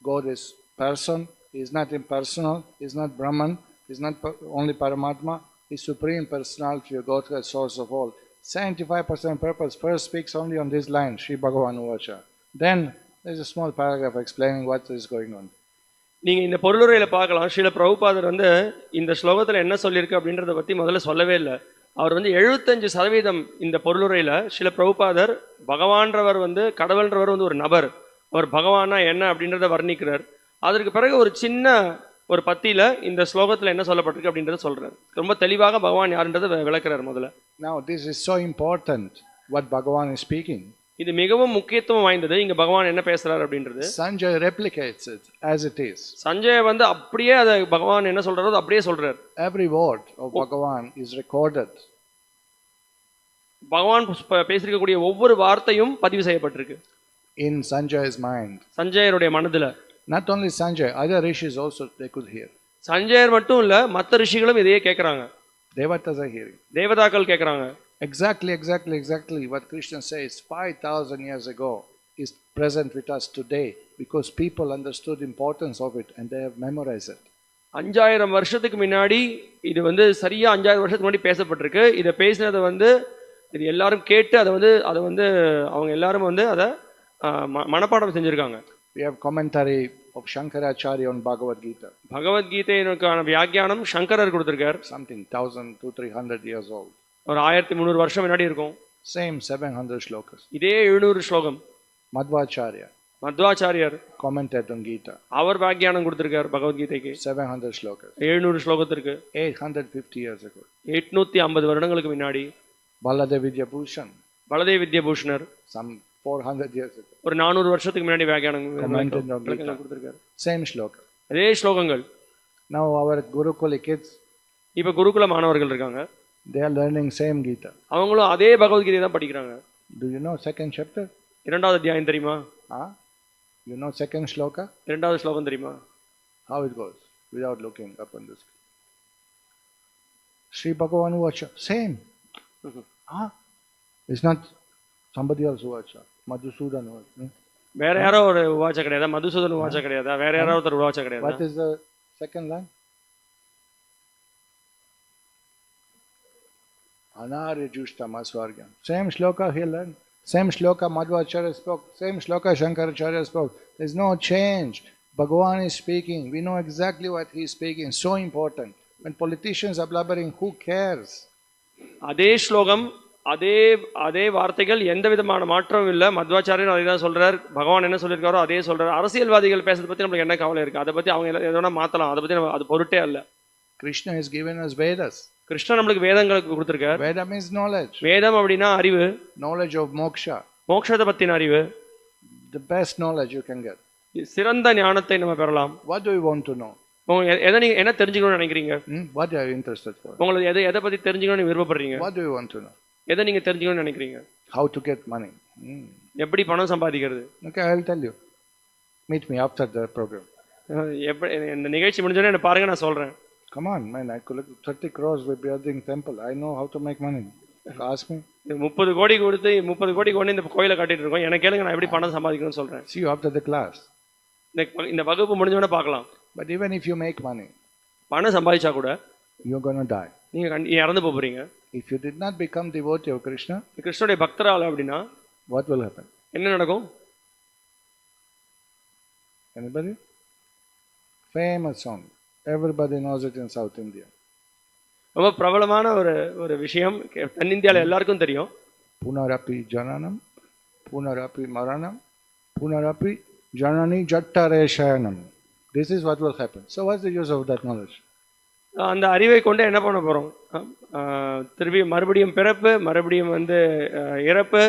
God is person, he is not impersonal, he is not Brahman, he is not only Paramatma, he is supreme personality of God, the source of all. 75% purpose first speaks only on this line, Shri Bhagavan Uvacha. Then there is a small paragraph explaining what is going on. நீங்க இந்த பொருளுரையில பார்க்கலாம், ஸ்ரீல பிரபுபாதர் இந்த ஸ்லோகத்துல என்ன சொல்லியிருக்கு அப்படின்றத பத்தி முதல்ல சொல்லவே இல்லை. அவர் வந்து 75% இந்த பொருளுரையில சில பிரபுபாதர் பகவான்றவர் வந்து கடவுள்ன்றவர் வந்து ஒரு நபர், அவர் பகவானா என்ன அப்படின்றத வர்ணிக்கிறார். அதற்கு பிறகு ஒரு சின்ன ஒரு பத்தியில இந்த ஸ்லோகத்துல என்ன சொல்லப்பட்டிருக்கு அப்படின்றத சொல்றார். ரொம்ப தெளிவாக பகவான் யாருன்றதை விளக்குறார் முதல்ல. Now this is so important what Bhagavan is speaking. இது மிகவும் முக்கியத்துவம் வாய்ந்தது. இங்க பகவான் என்ன பேசுறார் அப்படின்றது. Sanjay replicates it as it is. Sanjay வந்து அப்படியே அதை பகவான் என்ன சொல்றாரோ அப்படியே சொல்றார். Every word of Bhagavan is recorded. பகவான் பேசியிருக்கக்கூடிய ஒவ்வொரு வார்த்தையும் பதிவு செய்யப்பட்டிருக்கு in Sanjay's mind. சஞ்சயருடைய மனதுல. Not only Sanjay, other rishis also they could hear. Sanjayar மட்டும் இல்ல, மற்ற ரிஷிகளும் இதையே கேட்கறாங்க. Devatas are hearing. தேவதாக்கள் கேட்கறாங்க. Exactly what Krishna says 5,000 years ago is present with us today because people understood the importance of it and they have memorized it. 5000 வருஷத்துக்கு முன்னாடி இது வந்து சரியா 5000 வருஷத்துக்கு முன்னாடி பேசப்பட்டிருக்கு. இதை பேசினதை வந்து இது எல்லாரும் கேட்டு அதை வந்து அவங்க எல்லாரும் வந்து அதை மனப்பாடம் செஞ்சிருக்காங்க. We have commentary of Shankaracharya on Bhagavad Gita. Bhagavad Gita வியாக்கியானம் சங்கரர் கொடுத்திருக்கார். Something 1,200-300 years old. ஒரு 1300 வருஷம் முன்னாடி இருக்கும். Same 700 shlokas. இதே 700 ஸ்லோகம். Madhvacharya commented on Gita. அவர் வியாக்கியானம் கொடுத்திருக்கார் பகவத்கீதைக்கு. 700 shlokas. 700 ஸ்லோகத்திற்கு 850 years ago. 850 வருடங்களுக்கு முன்னாடி. Baladev Vidyabhushan. Baladev வித்யாபூஷணர் some 400 years ago. ஒரு 400 வருஷத்துக்கு முன்னாடி வியாக்கியானம் கொடுத்திருக்கார். Same shloka. அதே ஸ்லோகங்கள். Now our Gurukula kids, இப்ப குருகுல மாணவர்கள் இருக்காங்க. they are learning same Gita. அவங்களும் அதே பகவத்கீதை தான் படிக்கிறாங்க. Do you know second chapter? இரண்டாவது அத்தியாயம் தெரியுமா? You know second shloka? இரண்டாவது ஸ்லோகம் தெரியுமா? How it goes without looking up on this. Sri Bhagavan Vacha, same. It's not somebody else Vacha. Madhusudan Vacha. வேற யாரோ ஒரு வாச்ச கிடையாதா? மதுசூதன் வாச்ச கிடையாதா? வேற யாரோ ஒருத்தர் வாச்ச கிடையாதா? What is the second line? Anarya Jushtam Asvargam. Same shloka he learned. Same shloka Madhvacharya spoke. Same shloka Shankaracharya spoke. There's no change. Bhagavan is speaking. We know exactly what he is speaking. So important. When politicians are blubbering, who cares? அதே ஸ்லோகம், அதே வார்த்தைகள், எந்த விதமான மாற்றமும் இல்லை. மத்வாச்சாரியர் அதை தான் சொல்றார். பகவான் என்ன சொல்லியிருக்காரோ அதே சொல்றாரு. அரசியல்வாதிகள் பேசுறதை பத்தி நம்மளுக்கு என்ன கவலை இருக்கு? அதை பத்தி அவங்க எதனா மாத்தலாம். அதை பத்தி அது பொருட்டே அல்ல. Krishna has given us Vedas. Krishnan நம்மளுக்கு வேதங்களுக்கு கொடுத்திருக்கார். Veda means knowledge. வேதம் அப்படின்னா அறிவு. Knowledge of moksha. மோட்சத்தை பத்தின அறிவு. The best knowledge you can get. சிறந்த ஞானத்தை நம்ம பெறலாம். What do you want to know? எதை நீங்க என்ன தெரிஞ்சுக்கணும்னு நினைக்கிறீங்க? What are you interested for? உங்களுக்கு எதை பத்தி தெரிஞ்சுக்கணும்னு விருப்பப்படுறீங்க? What do you want to know? எதை நீங்க தெரிஞ்சுக்கணும்னு நினைக்கிறீங்க? How to get money. எப்படி பணம் சம்பாதிக்கிறது? Okay, I'll tell you. Meet me after the program. இந்த நிகழ்ச்சி முடிஞ்சோடனே என்ன பாருங்க, நான் சொல்றேன். Come on, man. I could look 30 crores with building temple. I know how to make money. Ask me. 30 கோடி கொடுத்து 30 கோடி கொண்டு இந்த கோயிலை கட்டிட்டு இருக்கோம். எனக்கு கேளுங்க, நான் எப்படி பணம் சம்பாதிக்கணும்னு சொல்றேன். See you after the class. இந்த வகுப்பு முடிஞ்சோடனே பார்க்கலாம். But even if you make money, பணம் சம்பாதிச்சா கூட you're going to die. நீங்க இறந்து போறீங்க. If you did not become devotee of Krishna, கிருஷ்ணனுடைய பக்தரால அப்படின்னா what will happen? என்ன நடக்கும்? Anybody? Famous song. Everybody knows it in South India. ரொம்ப பிரபலமான ஒரு விஷயம் தென்னிந்தியால எல்லாருக்கும் தெரியும். Punarapi jananam, punarapi maranam, punarapi janani jattareshayanam. This is what will happen. So what's the use of that knowledge? அந்த அறிவை கொண்டு என்ன பண்ண போறோம்? திருப்பி மறுபடியும் பிறப்பு, மறுபடியும் வந்து இறப்பு,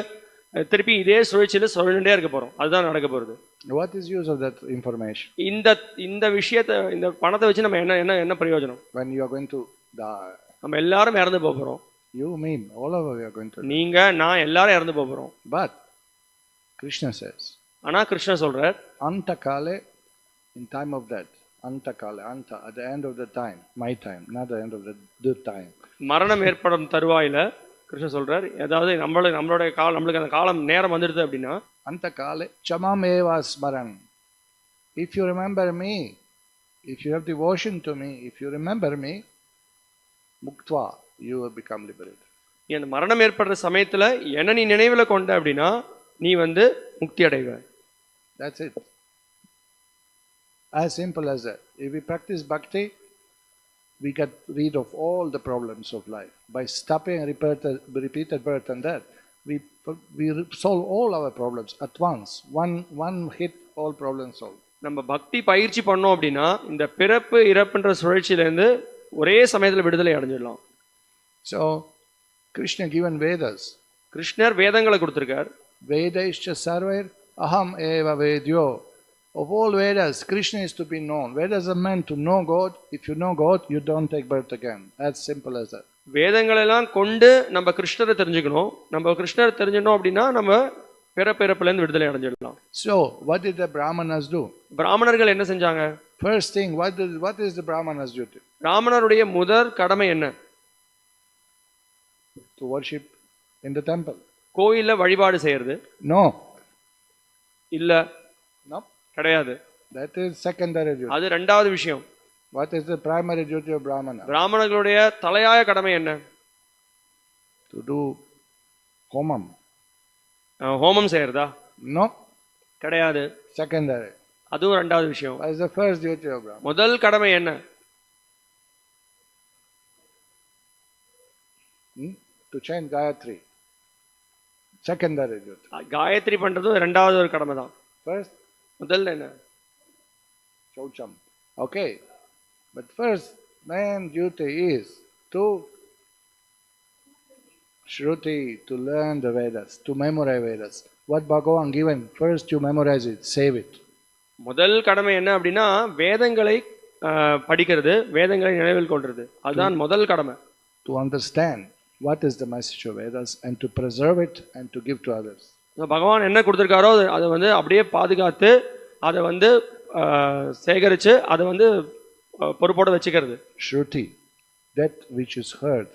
திருப்பி இதே சுழற்சியில சுழண்டே இருக்க போறோம். அதுதான் நடக்க போறது. What is use of that information? இந்த விஷயத்தை, இந்த பணத்தை வச்சு நம்ம என்ன பிரயோஜனம்? When you are going to die, நம்ம எல்லாரும் இறந்து போறோம். You mean all of us are going to die. நீங்க நான் எல்லாரும் இறந்து போறோம். But Krishna says, ஆனா கிருஷ்ண சொல்றார், anta kale, in time of death, anta kale, anta, at the end of the time, my time, not the end of the time. மரணம் ஏற்படும் தருவாயில கிருஷ்ண சொல்றார், ஏதாவது நம்மளுடைய காலம், நம்மளுக்கு அந்த காலம் நேரம் வந்துடுது அப்படின்னா, anta kale chamam eva smaran. If you remember me, if you have devotion to me, if you remember me, muktva, you will become liberated. இந்த மரணம் ஏற்படுற சமயத்துல என்ன நீ நினைவுல கொண்ட அப்படின்னா நீ வந்து முக்தி அடைவ. That's it. As simple as that. If we practice bhakti, we get rid of all the problems of life. By stopping repeated birth and death, we solve all our problems at once. One hit, all problems solved. நம்ம பக்தி பயிற்சி பண்ணோம் அப்படின்னா இந்த பிறப்பு இறப்புன்ற சுழற்சியிலேருந்து ஒரே சமயத்தில் விடுதலை அடைஞ்சிடலாம். So Krishna given Vedas. கிருஷ்ணர் வேதங்களை கொடுத்திருக்கார். Vedaischa sarvair aham eva vedyo. Of all Vedas, Krishna is to be known. Vedas are meant to know God. If you know God, you don't take birth again. As simple as that. வேதங்களெல்லாம் கொண்டு நம்ம கிருஷ்ணரை தெரிஞ்சுக்கணும். நம்ம கிருஷ்ணரை தெரிஞ்சிடணும் அப்படின்னா நம்ம பிறப்பிறப்புலேருந்து விடுதலை அடைஞ்சிடலாம். So, what did the Brahmanas do? பிராமணர்கள் என்ன செஞ்சாங்க? First thing, what is the Brahmanas' duty? பிராமணருடைய முதல் கடமை என்ன? To worship in the temple. கோயில்ல வழிபாடு செய்யறது? No. இல்ல. No. கிடையாது. That is secondary duty. அது இரண்டாவது விஷயம். What is the primary duty of Brahmana? பிராமணர்களுடைய தலையாய கடமை என்ன? To do homam. ஹோமம் செய்யறதா? No. கிடையாது. Secondary. அதுவும் இரண்டாவது விஷயம். What is the first duty of Brahmana? முதல் கடமை என்ன? To chant Gayatri. Secondary duty. Gayatri பண்றதும் இரண்டாவது ஒரு கடமை தான். First? முதல்ல என்ன? Chaucham. Okay. But first, main duty is to Shruti, to learn the Vedas, to memorize Vedas. What Bhagavan given, first you memorize it, save it. முதல் கடமை என்ன அப்படின்னா வேதங்களை படிக்கிறது, வேதங்களை நினைவில் கொள்றது. அதுதான் முதல் கடமை. To understand what is the message of Vedas and to preserve it and to give to others. பகவான் என்ன கொடுத்திருக்காரோ அதை வந்து அப்படியே பாதுகாத்து அதை வந்து சேகரித்து அதை வந்து பொறுப்போட வச்சுக்கிறது. Shruti, that which is heard.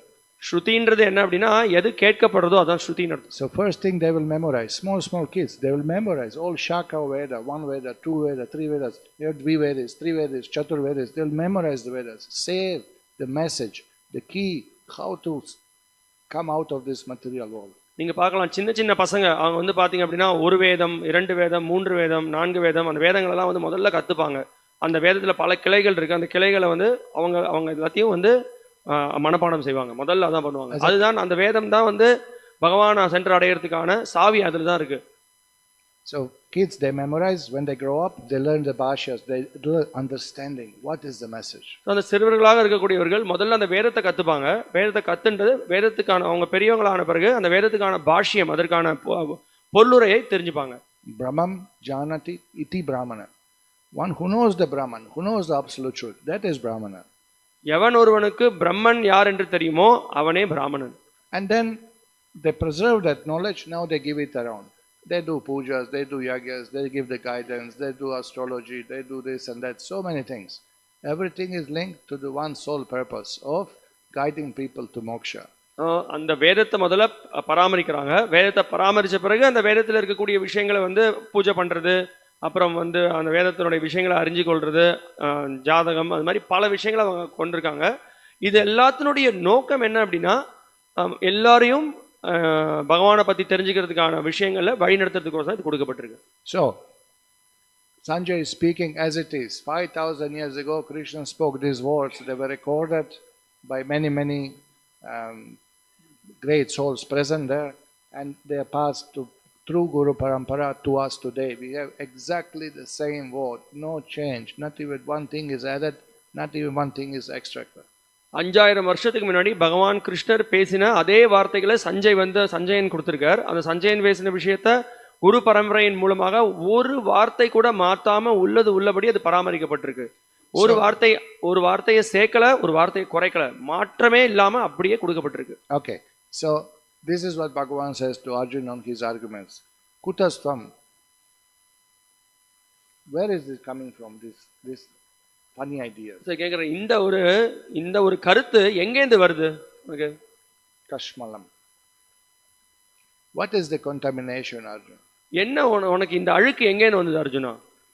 ஸ்ருதின்றது என்ன அப்படின்னா எது கேட்கப்படுறதோ அதான் ஸ்ருதின்னு அர்த்தம். So first thing they will memorize, small kids, they will memorize all Shaka Veda, 1 Veda, 2 Veda, 3 Vedas, they have 3 Vedas, 3 Vedas, Chatur Vedas, they will memorize the Vedas, save the message, the key, how to come out of this material world. நீங்க பார்க்கலாம் சின்ன சின்ன பசங்க அவங்க வந்து பாத்தீங்க அப்படின்னா 1 வேதம் 2 வேதம் 3 வேதம் 4 வேதம் அந்த வேதங்கள் எல்லாம் வந்து முதல்ல கத்துப்பாங்க. அந்த வேதத்துல பல கிளைகள் இருக்கு. அந்த கிளைகளை வந்து அவங்க எல்லாத்தையும் வந்து மனப்பாடம் செய்வாங்க. முதல்ல அதான் பண்ணுவாங்க. அதுதான் அந்த வேதம் தான் வந்து பகவானை சென்று அடையிறதுக்கான சாவி அதுல தான் இருக்கு. So kids, they memorize. When they grow up, they learn the bhashyas, they do understanding what is the message. அந்த சிறுவர்களாக இருக்கக்கூடியவர்கள் முதல்ல அந்த வேதத்தை கத்துப்பாங்க. வேதத்தை கத்துன்றது வேதத்துக்கான அவங்க பெரியவங்களான பிறகு அந்த வேதத்துக்கான பாஷ்யம் அதற்கான பொருளுரையை தெரிஞ்சுப்பாங்க. Brahmam janati iti brahmana. One who knows the Brahman, who knows the absolute truth, that is Brahmana. எவன் ஒருவனுக்கு பிரம்மன் யார் என்று தெரியுமோ அவனே பிராமணன். And then they preserve that knowledge, now they give it around. They do pujas, they do yagyas, they give the guidance, they do astrology, they do this and that, so many things. Everything is linked to the one sole purpose of guiding people to moksha. அந்த வேதத்தை முதல்ல பராமரிக்கிறாங்க. வேதத்தை பராமரிச்ச பிறகு அந்த வேதத்தில் இருக்கக்கூடிய விஷயங்களை வந்து பூஜை பண்றது, அப்புறம் வந்து அந்த வேதத்தினுடைய விஷயங்களை அறிஞ்சு கொள்றது, ஜாதகம், அது மாதிரி பல விஷயங்களை அவங்க கொண்டிருக்காங்க. இது எல்லாத்தினுடைய நோக்கம் என்ன அப்படின்னா எல்லாரையும் பகவானை பத்தி தெரிஞ்சுக்கிறதுக்கான விஷயங்கள்ல வழிநடத்துறதுக்கோசம் இது கொடுக்கப்பட்டிருக்கு. So Sanjay is speaking as it is. 5,000 years ago Krishna spoke these words. They were recorded by many great souls present there, and they are passed through Guru Parampara to us today. We have exactly the same word, no change, not even one thing is added, not even one thing is extracted. 5000 வருஷத்துக்கு முன்னாடி பகவான் கிருஷ்ணர் பேசின அதே வார்த்தைகளை சஞ்சயன் கொடுத்திருக்கார். அந்த சஞ்சயன் பேசின விஷயத்த குரு பரம்பரையின் மூலமாக ஒரு வார்த்தை கூட மாத்தாம உள்ளது உள்ளபடி அது பராமரிக்கப்பட்டிருக்கு. ஒரு வார்த்தையை சேர்க்கல, ஒரு வார்த்தையை குறைக்கல, மாற்றமே இல்லாம அப்படியே கொடுக்கப்பட்டிருக்கு. Okay, so this is what Bhagavan says to Arjuna on his arguments. Kutasvam. Where is this coming from? This funny idea. கேக்குறேன், இந்த ஒரு கருத்து எங்கேருந்து வருது? Okay. Kashmalam. What is the contamination, Arjuna? என்ன உனக்கு இந்த அழுக்கு எங்கேருந்து வந்தது Arjuna?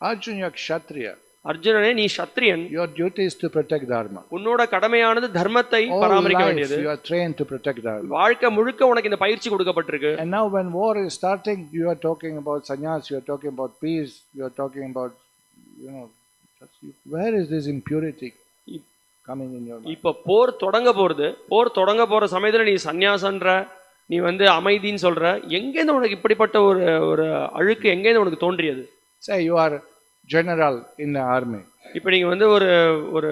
Arjuna, you are Kshatriya. அர்ஜுனனே நீ க்ஷத்ரியன். Your duty is to protect dharma. உன்னோட கடமையானது தர்மத்தை பராமரிக்க வேண்டியது. You are trained to protect dharma. வாழ்க்கை முழுக்க உனக்கு இந்த பயிற்சி கொடுக்கப்பட்டிருக்கு. And now when war is starting, you are talking about sannyas, you are talking about peace, you are talking about, where is this impurity? coming in your mind. இப்ப போர் தொடங்க போற சமயத்துல நீ சந்நியாசன்ற, நீ வந்து அமைதின்னு சொல்ற, எங்கேருந்து உனக்கு இப்படிப்பட்ட ஒரு ஒரு அழுக்கு எங்கேருந்து உனக்கு தோன்றியது? Say you are general in the army. இப்ப நீங்க வந்து ஒரு ஒரு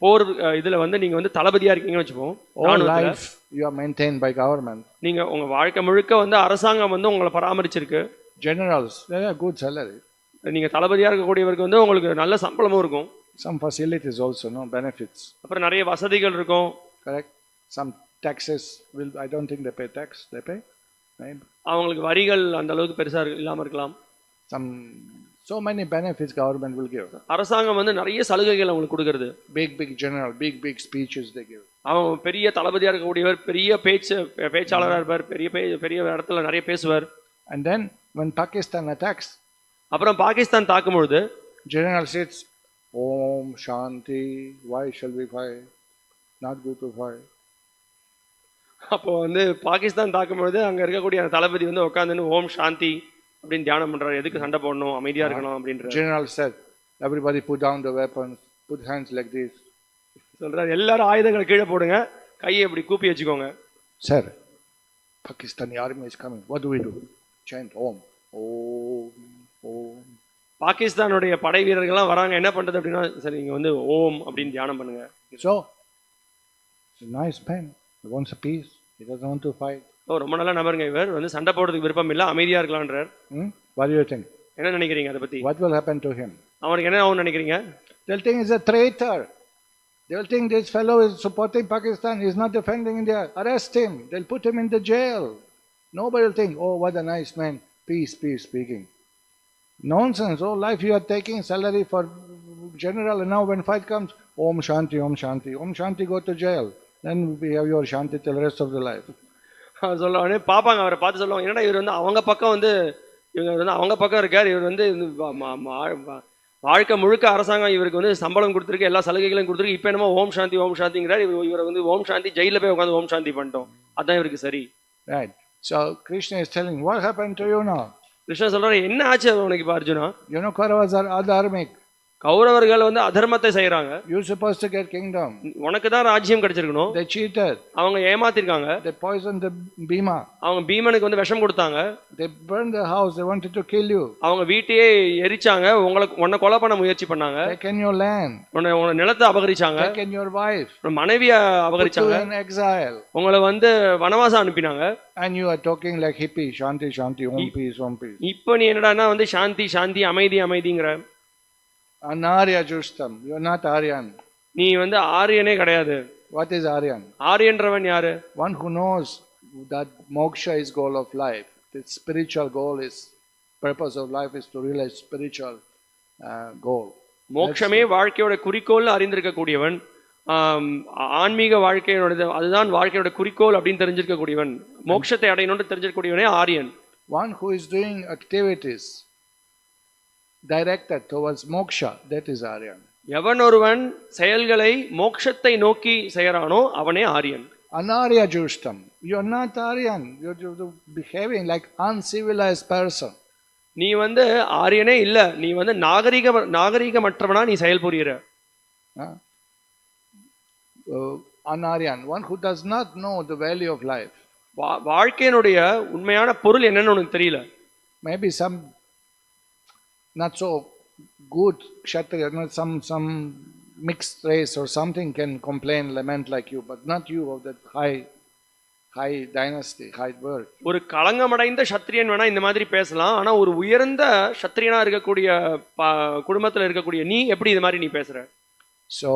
போர் இதுல வந்து நீங்க வந்து தளபதியா இருக்கீங்கன்னு வச்சுப்போம். All life you are maintained by government. நீங்க உங்க வாழ்க்கை முழுக்க வந்து அரசாங்கம் வந்து உங்களை பராமரிச்சிருக்கு. Generals, they have good salary. நீங்க தளபதியா இருக்கக்கூடியவருக்கு வந்து உங்களுக்கு நல்ல சம்பளமும் இருக்கும். Some facilities also, no benefits. அப்புறம் நிறைய வசதிகள் இருக்கும். Correct. Some taxes will, I don't think they pay tax. They pay. Maybe. அவங்களுக்கு வரிகள் அந்த அளவுக்கு பெருசா இல்லாம இருக்கலாம். Some so many benefits government will give. அரசாங்கம் வந்து நிறைய சலுகைகள் அவங்களுக்கு கொடுக்கிறது. Big general, big speeches they give. அவன் பெரிய தளபதியா இருக்கக்கூடியவர், பெரிய பேச்சாளராக இருப்பார், பெரிய இடத்துல நிறைய பேசுவார். And then when Pakistan attacks, அப்புறம் Pakistan தாக்கும்பொழுது general sits, Om Shanti, why shall we fight? Not good to fight. அப்போ வந்து பாகிஸ்தான் தாக்கும்பொழுது அங்க இருக்கக்கூடிய அந்த தளபதி வந்து உட்காந்துன்னு ஓம் சாந்தி அப்படின்னு தியானம் பண்றாரு. எதுக்கு சண்டை போடணும், அமைதியா இருக்கணும் அப்படின்ற. General said, everybody put down the weapons, put hands like this. சொல்றாரு, எல்லாரும் ஆயுதங்களை கீழே போடுங்க, கையை இப்படி கூப்பி வச்சுக்கோங்க. Sir, Pakistani army is coming. What do we do? Chant Om, Om, Om. பாகிஸ்தானுடைய படை வீரர்கள்லாம் வராங்க, என்ன பண்றது அப்படின்னா, சரி நீங்க வந்து ஓம் அப்படின்னு தியானம் பண்ணுங்க. So, it's a nice man. He wants a peace. He doesn't want to fight. ரொம்ப நல்ல நபருங்க இவர், வந்து சண்டை போடுறதுக்கு விருப்பம் இல்லை, அமைதியா இருக்கலான்றார். What do you think? என்ன நினைக்கிறீங்க அதை பத்தி? What will happen to him? அவனுக்கு என்ன ஆகும் நினைக்கிறீங்க? They'll think he's a traitor. They'll think this fellow is supporting Pakistan. He's not defending India. Arrest him. They'll put him in the jail. Nobody will think, oh, what a nice man. Peace speaking. Nonsense. All life you are taking salary for general, and now when fight comes, Om Shanti, Om Shanti. Om Shanti, go to jail. Then we have your Shanti till the rest of the life. சொல்லுவாங்க, பார்ப்பாங்க, அவரை பார்த்து சொல்லுவாங்க, என்னடா இவர் வந்து அவங்க பக்கம் வந்து இவங்க வந்து அவங்க பக்கம் இருக்கார், இவர் வந்து வாழ்க்கை முழுக்க அரசாங்கம் இவருக்கு வந்து சம்பளம் கொடுத்துருக்கு, எல்லா சலுகைகளும் கொடுத்துருக்கு, இப்போ என்னமோ ஓம் சாந்திங்கிறார். இவரை வந்து ஓம் சாந்தி ஜெயிலில் போய் உட்காந்து ஓம் சாந்தி பண்ணிட்டோம், அதான் இவருக்கு சரி. Right. So Krishna is telling, what happened to you now? Krishnan சொல்றாரு, என்ன ஆச்சு உனக்கு இப்போ Arjuna? You know, Kauravas are adharmic. கௌரவர்கள் வந்து அதர்மத்தை செய்யறாங்க. You supposed to get kingdom. உனக்கு தான் ராஜ்யம் கிடைச்சிருக்கணும். They cheated. அவங்க ஏமாத்திருக்காங்க. They poisoned the Bhima. அவங்க பீமனுக்கு வந்து விஷம் கொடுத்தாங்க. They burned the house. They wanted to kill you. அவங்க வீட்டையே எரிச்சாங்க, உன்னை கொலை பண்ண முயற்சி பண்ணாங்க. Taken your land. உன்னை நிலத்தை அபகரிச்சாங்க. Taken your wife. மனைவியை அபகரிச்சாங்க. Put you in exile. உங்களை வந்து வனவாசம் அனுப்பினாங்க. And you are talking like hippie, Shanti, Shanti, Om peace, Om peace. இப்போ நீ என்னடான்னா வந்து சாந்தி சாந்தி அமைதிங்கிற. Anarya Justam. You are not Aryan. நீ வந்து ஆரியனே கிடையாது. What is Aryan? ஆரியன்றவன் யாரு? One who knows that moksha is goal of life. The spiritual goal is, purpose of life is to realize spiritual goal. மோட்சமே வாழ்க்கையோட குறிக்கோள் அறிந்திருக்க கூடியவன், ஆன்மீக வாழ்க்கையோட அதுதான் வாழ்க்கையோட குறிக்கோள் அப்படின்னு தெரிஞ்சிருக்க கூடியவன், மோட்சத்தை அடையணும்னு தெரிஞ்சிருக்க கூடியவனே Aryan. One who is doing activities directed towards moksha, that is Aryan. எவன் ஒருவன் செயல்களை மோட்சத்தை நோக்கி செய்யறானோ அவனே Aryan. Anarya Justam. You are not Aryan. You are behaving like uncivilized person. நீ வந்து ஆரியனே இல்ல, நீ வந்து நாகரிகமற்றவனா நீ செயல் புரியுற. Anaryan, one who does not know the value of life. வாழ்க்கையினுடைய உண்மையான பொருள் என்னன்னு உனக்கு தெரியல. Maybe some not so good Kshatriya, not some mixed race or something can complain, lament like you, but not you of that high dynasty, high birth. ஒரு களங்கமடைந்த சத்திரியன் வேணா இந்த மாதிரி பேசலாம், ஆனா ஒரு உயர்ந்த சத்திரியனா இருக்கக்கூடிய குடும்பத்துல இருக்கக்கூடிய நீ எப்படி இது மாதிரி நீ பேசுற? So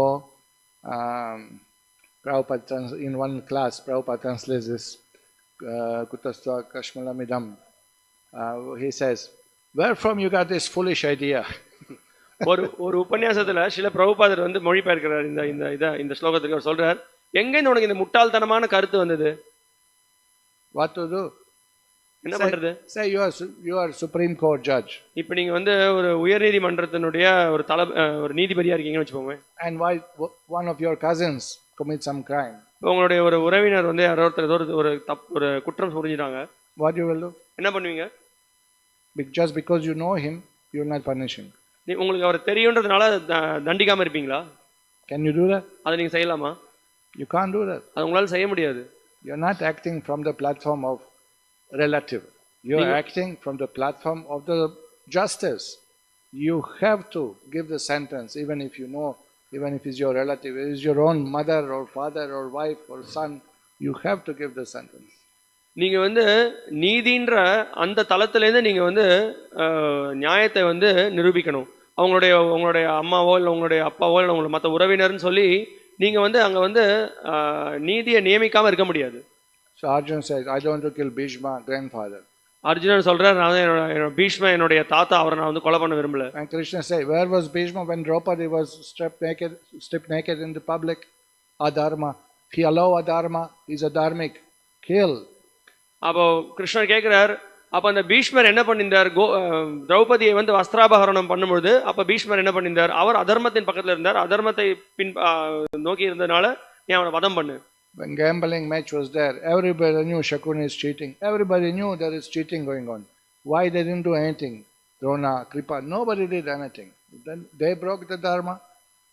Prabhupada, in one class, Prabhupada translates this Kutastha Kashmalamidam. He says, where from you got this foolish idea? ஒரு உபன்யாசத்துல சில பிரபுபாதர் வந்து மொழிபெயர்க்கிறார் இந்த ஸ்லோகத்துக்கு. அவர் சொல்றார், எங்க உனக்கு இந்த முட்டாள்தனமான கருத்து வந்தது? What to do? என்ன பண்றது? Say you are Supreme Court judge. இப்போ நீங்க வந்து ஒரு உயர்நீதிமன்றத்தினுடைய ஒரு நீதிபதியா இருக்கீங்கன்னு வச்சுக்கோங்க. And why one of your cousins commit some crime? உங்களுடைய ஒரு உறவினர் வந்து யாரோ ஒரு குற்றம் புரிஞ்சிட்டாங்க. What you will do? என்ன பண்ணுவீங்க? Just because you know him, you will not punish him. உங்களுக்கு அவர் தெரியுன்றதுனால தண்டிக்காம இருப்பீங்களா? Can you do that? அதை நீங்க செய்யலாமா? You can't do that. அது உங்களால செய்ய முடியாது. You're not acting from the platform of relative. You're acting from the platform of the justice. You have to give the sentence, even if you know, even if it's your relative, it is your own mother or father or wife or son, you have to give the sentence. நீங்க நீதின்ற அந்த தளத்திலேருந்து நீங்க நியாயத்தை நிரூபிக்கணும். உங்களுடைய அம்மாவோ இல்லை உங்களுடைய அப்பாவோ இல்லை உங்களுடைய மற்ற உறவினர்னு சொல்லி நீங்க அங்க நீதியை நியமிக்காம இருக்க முடியாது. So Arjuna says, I don't want to kill Bhishma, grandfather. Arjunan சொல்றார், நான் பீஷ்ம என்னுடைய தாத்தா, அவரை நான் கொலை பண்ண விரும்பல. And Krishna says, where was Bhishma when Draupadi was stripped naked in the public? Adharma. He allowed adharma. He's a dharmic. Kill. அப்போ கிருஷ்ணர் கேட்கிறார், அப்ப அந்த பீஷ்மர் என்ன பண்ணியிருந்தார்? திரௌபதியை வஸ்திராபகரணம் பண்ணும்பொழுது அப்ப பீஷ்மர் என்ன பண்ணியிருந்தார்? அவர் அதர்மத்தின் பக்கத்துல இருந்தார். அதர்மத்தை நோக்கி இருந்ததுனால நீ அவனை வதம் பண்ணு. When gambling match was there, everybody knew Shakuni is cheating. Everybody knew there is cheating going on. Why they didn't do anything? Drona, Kripa, nobody did anything. Then they broke the dharma.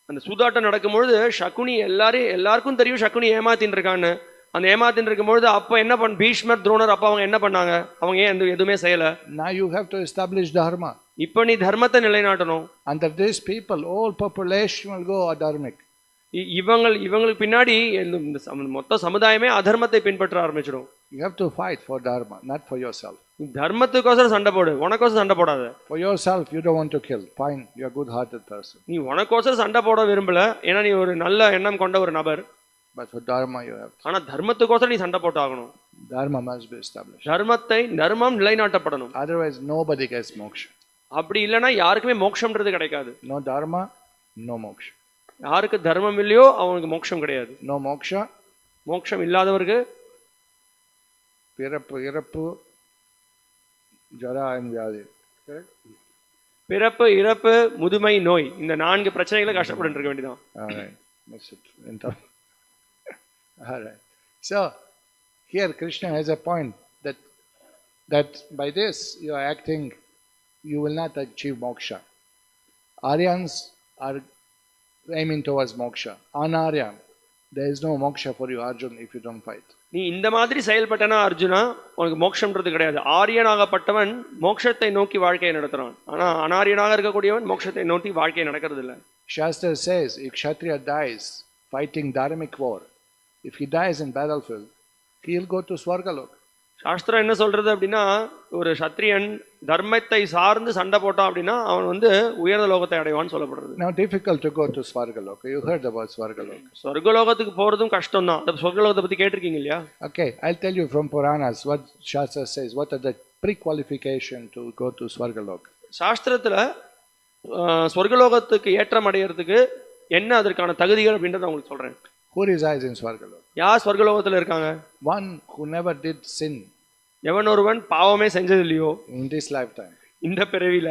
அந்த சூதாட்டம் நடக்கும்பொழுது சகுனி எல்லாருக்கும் தெரியும் சகுனி ஏமாத்தின்னு இருக்கான்னு. அந்த ஏமாத்தின்னு இருக்கும்பொழுது அப்ப என்ன பீஷ்மர், துரோணர் அப்ப அவங்க என்ன பண்ணாங்க? அவங்க ஏன் எதுவுமே செய்யல? Now you have to establish dharma. இப்ப நீ தர்மத்தை நிலைநாட்டணும். Under these people, all population will go adharmic. இவங்களுக்கு பின்னாடி மொத்த சமுதாயமே அதர்மத்தை பின்பற்ற ஆரம்பிச்சிடும். You have to fight for dharma, not for yourself. தர்மத்துக்கோசரம் சண்டை போடு, உனக்கோசரம் சண்டை போடாத. For yourself, you don't want to kill. Fine, you're a good-hearted person. நீ உனக்கோசரம் சண்டை போட விரும்பல, ஏன்னா நீ ஒரு நல்ல எண்ணம் கொண்ட ஒரு நபர். But for dharma you have to. ஆனா தர்மத்துக்கோசரம் நீ சண்டை போட்டாகணும். Dharma must be established. தர்மம் நிலைநாட்டப்படணும். Otherwise nobody gets moksha. அப்படி இல்லைன்னா யாருக்குமே மோட்சம்ன்றது கிடைக்காது. No dharma, no moksha. யாருக்கு தர்மம் இல்லையோ அவனுக்கு மோட்சம் கிடையாது. No moksha. மோட்சம் இல்லாதவருக்கு பிறப்பு ஜரா and வியாதி. பிறப்பு, இறப்பு, முதுமை, நோய், இந்த 4 பிரச்சனைகளை கஷ்டப்பட்டு இருக்க வேண்டியதான். All right. So here Krishna has a point that by this you are acting, you will not achieve moksha. Aryans are aiming towards moksha. Anaryan, there is no moksha for you, Arjun, if you don't fight. நீ இந்த மாதிரி செயல்பட்டனா அர்ஜுனா, உனக்கு மோட்சம்ன்றது கிடையாது. ஆரியனாகப்பட்டவன் மோட்சத்தை நோக்கி வாழ்க்கையை நடத்துறான். ஆனா அனாரியனாக இருக்கக்கூடியவன் மோட்சத்தை நோக்கி வாழ்க்கையை நடக்கிறது இல்லை. Shastra says, if Kshatriya dies fighting dharmic war, if he dies in battlefield, he will go to Swargalok. சாஸ்திரம் என்ன சொல்றது அப்படின்னா, ஒரு சத்திரியன் தர்மத்தை சார்ந்து சண்டை போட்டான் அப்படின்னா அவன் உயர்ந்த லோகத்தை அடைவான்னு சொல்லப்படுறது. Now difficult to go to Swargalok. You heard about Swargalok. சொர்க்கலோகத்துக்கு போறதும் கஷ்டம் தான். அந்த சொர்க்கலோகத்தை பத்தி கேட்டிருக்கீங்க இல்லையா? Okay, I'll tell you from Puranas what Shastra says. What are the pre-qualification to go to Swargalok? சாஸ்திரத்துல சொர்க்கலோகத்துக்கு ஏற்றம் அடையிறதுக்கு என்ன அதற்கான தகுதிகள் அப்படின்றத உங்களுக்கு சொல்றேன். Who resides in Swargalok? யார் சொர்க்கலோகத்துல இருக்காங்க? One who never did sin. எவன் ஒருவன் பாவமே செஞ்சது இல்லையோ in this lifetime. இந்த பிறவில.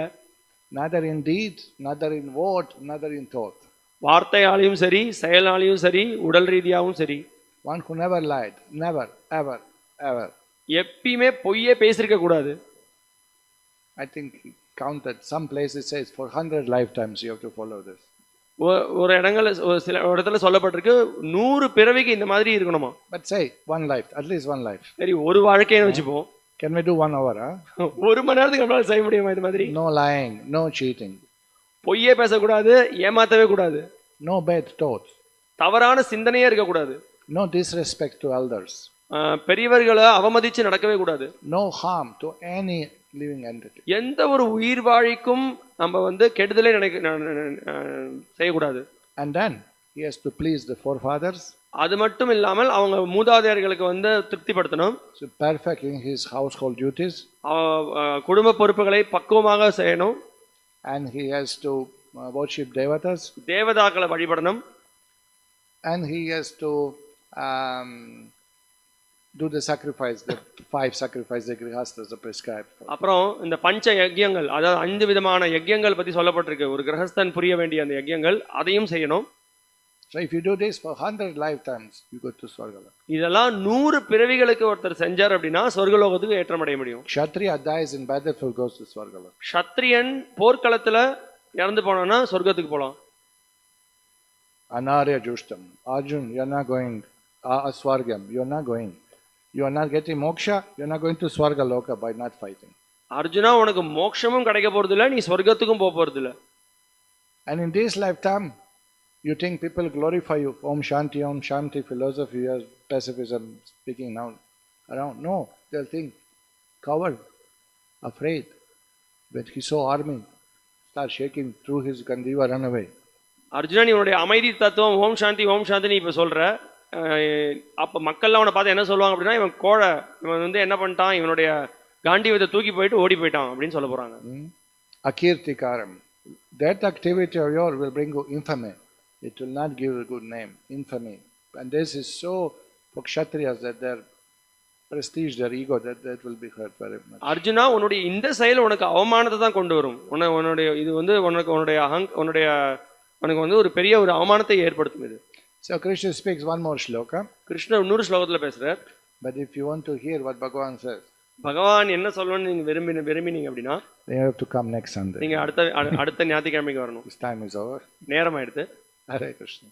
Neither in deed, neither in word, neither in thought. வார்த்தையாலையும் சரி, செயலாலையும் சரி, உடல் ரீதியாகவும் சரி. One who never lied, never, ever, ever. எப்பயுமே பொய்யே பேசிருக்க கூடாது. I think he counted some places says for 100 lifetimes you have to follow this. ஒரு சில இடத்துல சொல்லப்பட்டிருக்கு 100 பிறவிக்கு இந்த மாதிரி இருக்கணுமா. But say one life, at least one life. சரி, ஒரு வாழ்க்கையை வச்சுப்போம். Can we do 1 hour? ஒரு மணி நேரத்துக்கு நம்மளால செய்ய முடியுமா இது மாதிரி? No lying, no cheating. பொய்யே பேசக்கூடாது, ஏமாத்தவே கூடாது. No bad thoughts. தவறான சிந்தனையே இருக்க கூடாது. No disrespect to elders. பெரியவர்களை அவமதிச்சு நடக்கவே கூடாது. No harm to any living entity. எந்த ஒரு உயிர் வாழிக்கும் நம்ம கெடுதலே செய்யக்கூடாது. And then he has to please the forefathers. அது மட்டும் இல்லாமல் அவங்க மூதாதையர்களுக்கு திருப்திப்படுத்தணும். So perfecting his household duties. குடும்ப பொறுப்புகளை பக்குவமாக செய்யணும். And he has to worship devatas. தேவதாக்களை வழிபடணும். And he has to do the sacrifice, the 5 sacrifices the grihasthas are prescribed. அப்புறம் இந்த பஞ்ச யஜ்யங்கள், அதாவது 5 விதமான யஜ்யங்கள் பத்தி சொல்லப்பட்டிருக்கு. ஒரு கிரகஸ்தன் புரிய வேண்டிய அந்த யஜ்யங்கள் அதையும் செய்யணும். So if you do this for 100 lifetimes, you go to Swargalok. இதெல்லாம் 100 பிறவிகளுக்கு ஒருத்தர் செஞ்சார் அப்படின்னா சொர்க்கலோகத்துக்கு ஏற்றம் அடைய முடியும். Kshatriya dies in battlefield, goes to Swargalok. க்ஷத்ரியன் போர்க்களத்துல இறந்து போனான்னா சொர்க்கத்துக்கு போலாம். Anarya Jushtam. Arjun, you're not going. Swargam, you're not going. You are not getting moksha, you're not going to Swarga Loka by not fighting. Arjuna உனக்கு மோட்சமும் கிடைக்க போறது இல்ல, நீ சொர்க்கத்துக்கும் போக போறது இல்ல. And in this lifetime, you think people glorify you. Om Shanti philosophy, as pacifism speaking now around. No, they'll think, coward, afraid. When he saw army, start shaking, threw his Gandiva, run away. Arjuna நீ உன்னுடைய அமைதி தத்துவம் ஓம் சாந்தி நீ இப்ப சொல்ற. அப்ப மக்கள்லாம் அவனை பார்த்து என்ன சொல்லுவாங்க அப்படின்னா, இவன் கோழை, இவன் வந்து என்ன பண்ணிட்டான், இவனுடைய காண்டிவத்தை தூக்கி போயிட்டு ஓடி போயிட்டான் அப்படின்னு சொல்ல போறாங்க. Akirtikaram. That activity of yours will bring you infamy. It will not give you a good name. Infamy. And this is so for Kshatriyas that their prestige, their ego, that will be hurt very much. Arjuna உன்னுடைய இந்த செயல் உனக்கு அவமானத்தை தான் கொண்டு வரும். உன்னுடைய இது வந்து உனக்கு வந்து ஒரு பெரிய ஒரு அவமானத்தை ஏற்படுத்தும் இது. So Krishna speaks one more shloka. கிருஷ்ணர் இன்னொரு ஸ்லோகத்துல பேசுறார். But if you want to hear what Bhagavan says, பகவான் என்ன சொல்லணும்னு நீங்க விரும்பினீங்க அப்படின்னா, you have to come next Sunday. நீங்க அடுத்த ஞாயிற்றுக்கிழமைக்கு வரணும். This time is over. நேரம் ஆயிடுது. Hare Krishna.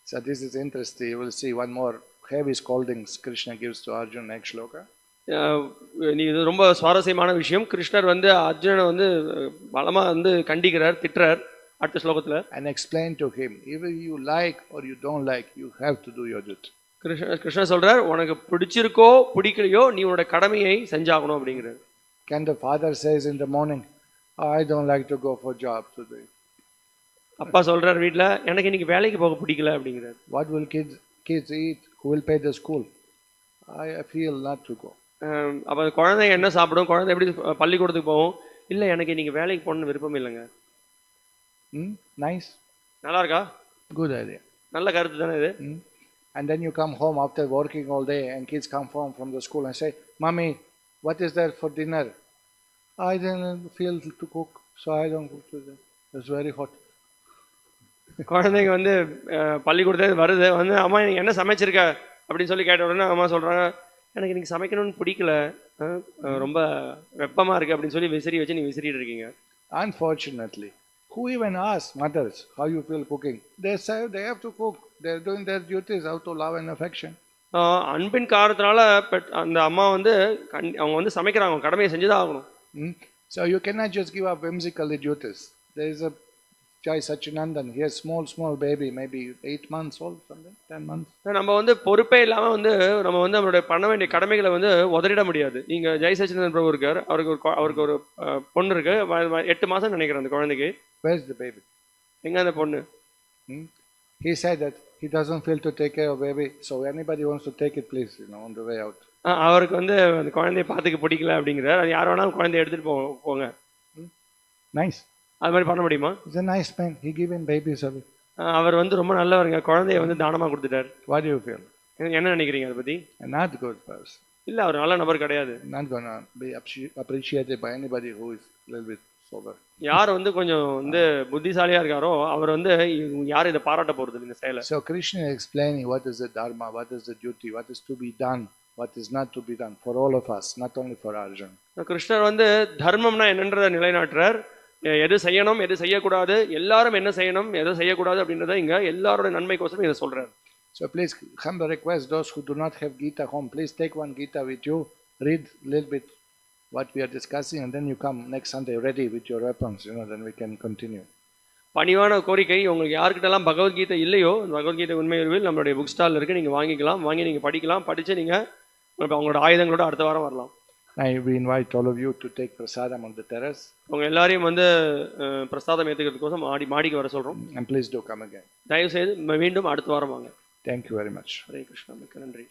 So this is interesting. You will see one more heavy scoldings Krishna gives to Arjuna next shloka. இது ரொம்ப சுவாரஸ்யமான விஷயம். கிருஷ்ணர் வந்து அர்ஜுனனை வந்து பலமா வந்து கண்டிக்கிறார், திட்டுறார் அடுத்த ஸ்லோகத்துல. And explain to him, either you like or you don't like, you have to do your duty. கிருஷ்ணர் சொல்றார், உனக்கு பிடிச்சிருக்கோ பிடிக்கலையோ நீ உன்னோட கடமையை செஞ்சாகணும் அப்படிங்கிறார். Can the father says in the morning, I don't like to go for job today. அப்பா சொல்றார் வீட்ல, எனக்கு இன்னைக்கு வேலைக்கு போக பிடிக்கல அப்படிங்கிறார். What will kids eat? Who will pay the school? I feel not to go. அப்ப குழந்தைங்க என்ன சாப்பிடும், குழந்தை எப்படி பள்ளிக்கூடத்துக்கு போகும், இல்ல எனக்கு இன்னைக்கு வேலைக்கு போகணும்னு விருப்பம் இல்லைங்க. Nice. நல்லா இருக்கா? Good idea. நல்ல கருத்து தானே இது. And then you come home after working all day and kids come home from the school and say, Mommy, what is there for dinner? I didn't feel to cook, so I don't cook today. It's very hot. குழந்தைங்க வந்து பள்ளிக்கூடத்துல வருது, வந்து அம்மா நீங்க என்ன சமைச்சிருக்க அப்படின்னு சொல்லி கேட்ட உடனே அம்மா சொல்றாங்க, எனக்கு இன்னைக்கு சமைக்கணும்னு பிடிக்கல, ரொம்ப வெப்பமா இருக்கு அப்படின்னு சொல்லி விசிறி வச்சு நீங்க விசிறிட்டு இருக்கீங்க. Unfortunately, who even asks mothers how you feel cooking? They say they have to cook. They're doing their duties out of love and affection. அன்பின் காரணத்தினால அந்த அம்மா வந்து அவங்க வந்து சமைக்கிறாங்க, கடமையை செஞ்சுதான் ஆகணும். So you cannot just give up whimsically duties. There is a Jai Sachinandan. He has small baby, maybe 8 months old, something, 10 months. நம்ம வந்து பொறுப்பே இல்லாம வந்து நம்ம வந்து நம்மளுடைய பண்ண வேண்டிய கடமைகளை வந்து உதறிட முடியாது. நீங்க ஜெய் சச்சினந்தன் பிரபு இருக்கார், அவருக்கு ஒரு பொண்ணு இருக்கு, 8 மாசம் நினைக்கிறேன் அந்த குழந்தைக்கு. Where is the baby? எங்க அந்த பொண்ணு? He said that he doesn't feel to take care of baby, so anybody wants to take it, please, on the way out. அவருக்கு வந்து அந்த குழந்தைய பார்த்துக்க பிடிக்கல அப்படிங்கிறார். அது யார் வேணாலும் குழந்தைய எடுத்துட்டு போங்க. Nice. அது மாதிரி பண்ண முடியுமா? He's a nice man. He gave him babies away. அவர் வந்து ரொம்ப நல்லவருங்க, குழந்தைய வந்து தானமா கொடுத்துட்டார். What do you feel? என்ன நினைக்கிறீங்க அதை பத்தி? Not good person. இல்ல, அவர் நல்ல நபர் கிடையாது. Not gonna be appreciated by anybody who is a little bit sober. யார் வந்து கொஞ்சம் வந்து புத்திசாலியா இருக்காரோ அவர் வந்து யாரும் இதை பாராட்ட போறது இந்த செயலை. So Krishna is explaining what is the dharma, what is the duty, what is to be done, what is not to be done for all of us, not only for Arjuna. கிருஷ்ணர் வந்து தர்மம்னா என்னன்றதை நிலைநாட்டுறார். எது செய்யணும் எது செய்யக்கூடாது, எல்லாரும் என்ன செய்யணும் எதை செய்யக்கூடாது அப்படின்றத இங்க எல்லாரோட நன்மைக்கோசரம் இதை சொல்றார். So please humble request those who do not have Gita home, please take one Gita with you, read a little bit what we are discussing, and then you come next Sunday ready with your weapons, then we can continue. பணிவான கோரிக்கை, உங்களுக்கு யாருக்கிட்டலாம் பகவத்கீதை இல்லையோ, பகவத்கீதை உண்மை அறிவில் நம்மளுடைய book stall இருக்கு, நீங்க வாங்கிக்கலாம், வாங்கி நீங்க படிக்கலாம், படிச்சு நீங்க அவங்களோட ஆயுதங்களோட அடுத்த வாரம் வரலாம். We invite all of you to take prasadam on the terrace. உங்க எல்லாரையும் வந்து பிரசாதம் ஏத்துக்கிறதுக்கோசம் மாடிக்கு வர சொல்றோம். And please do come again. தயவு செய்து மீண்டும் அடுத்த வாரம் வாங்க. Thank you very much. Hare Krishna, மிக்க நன்றி.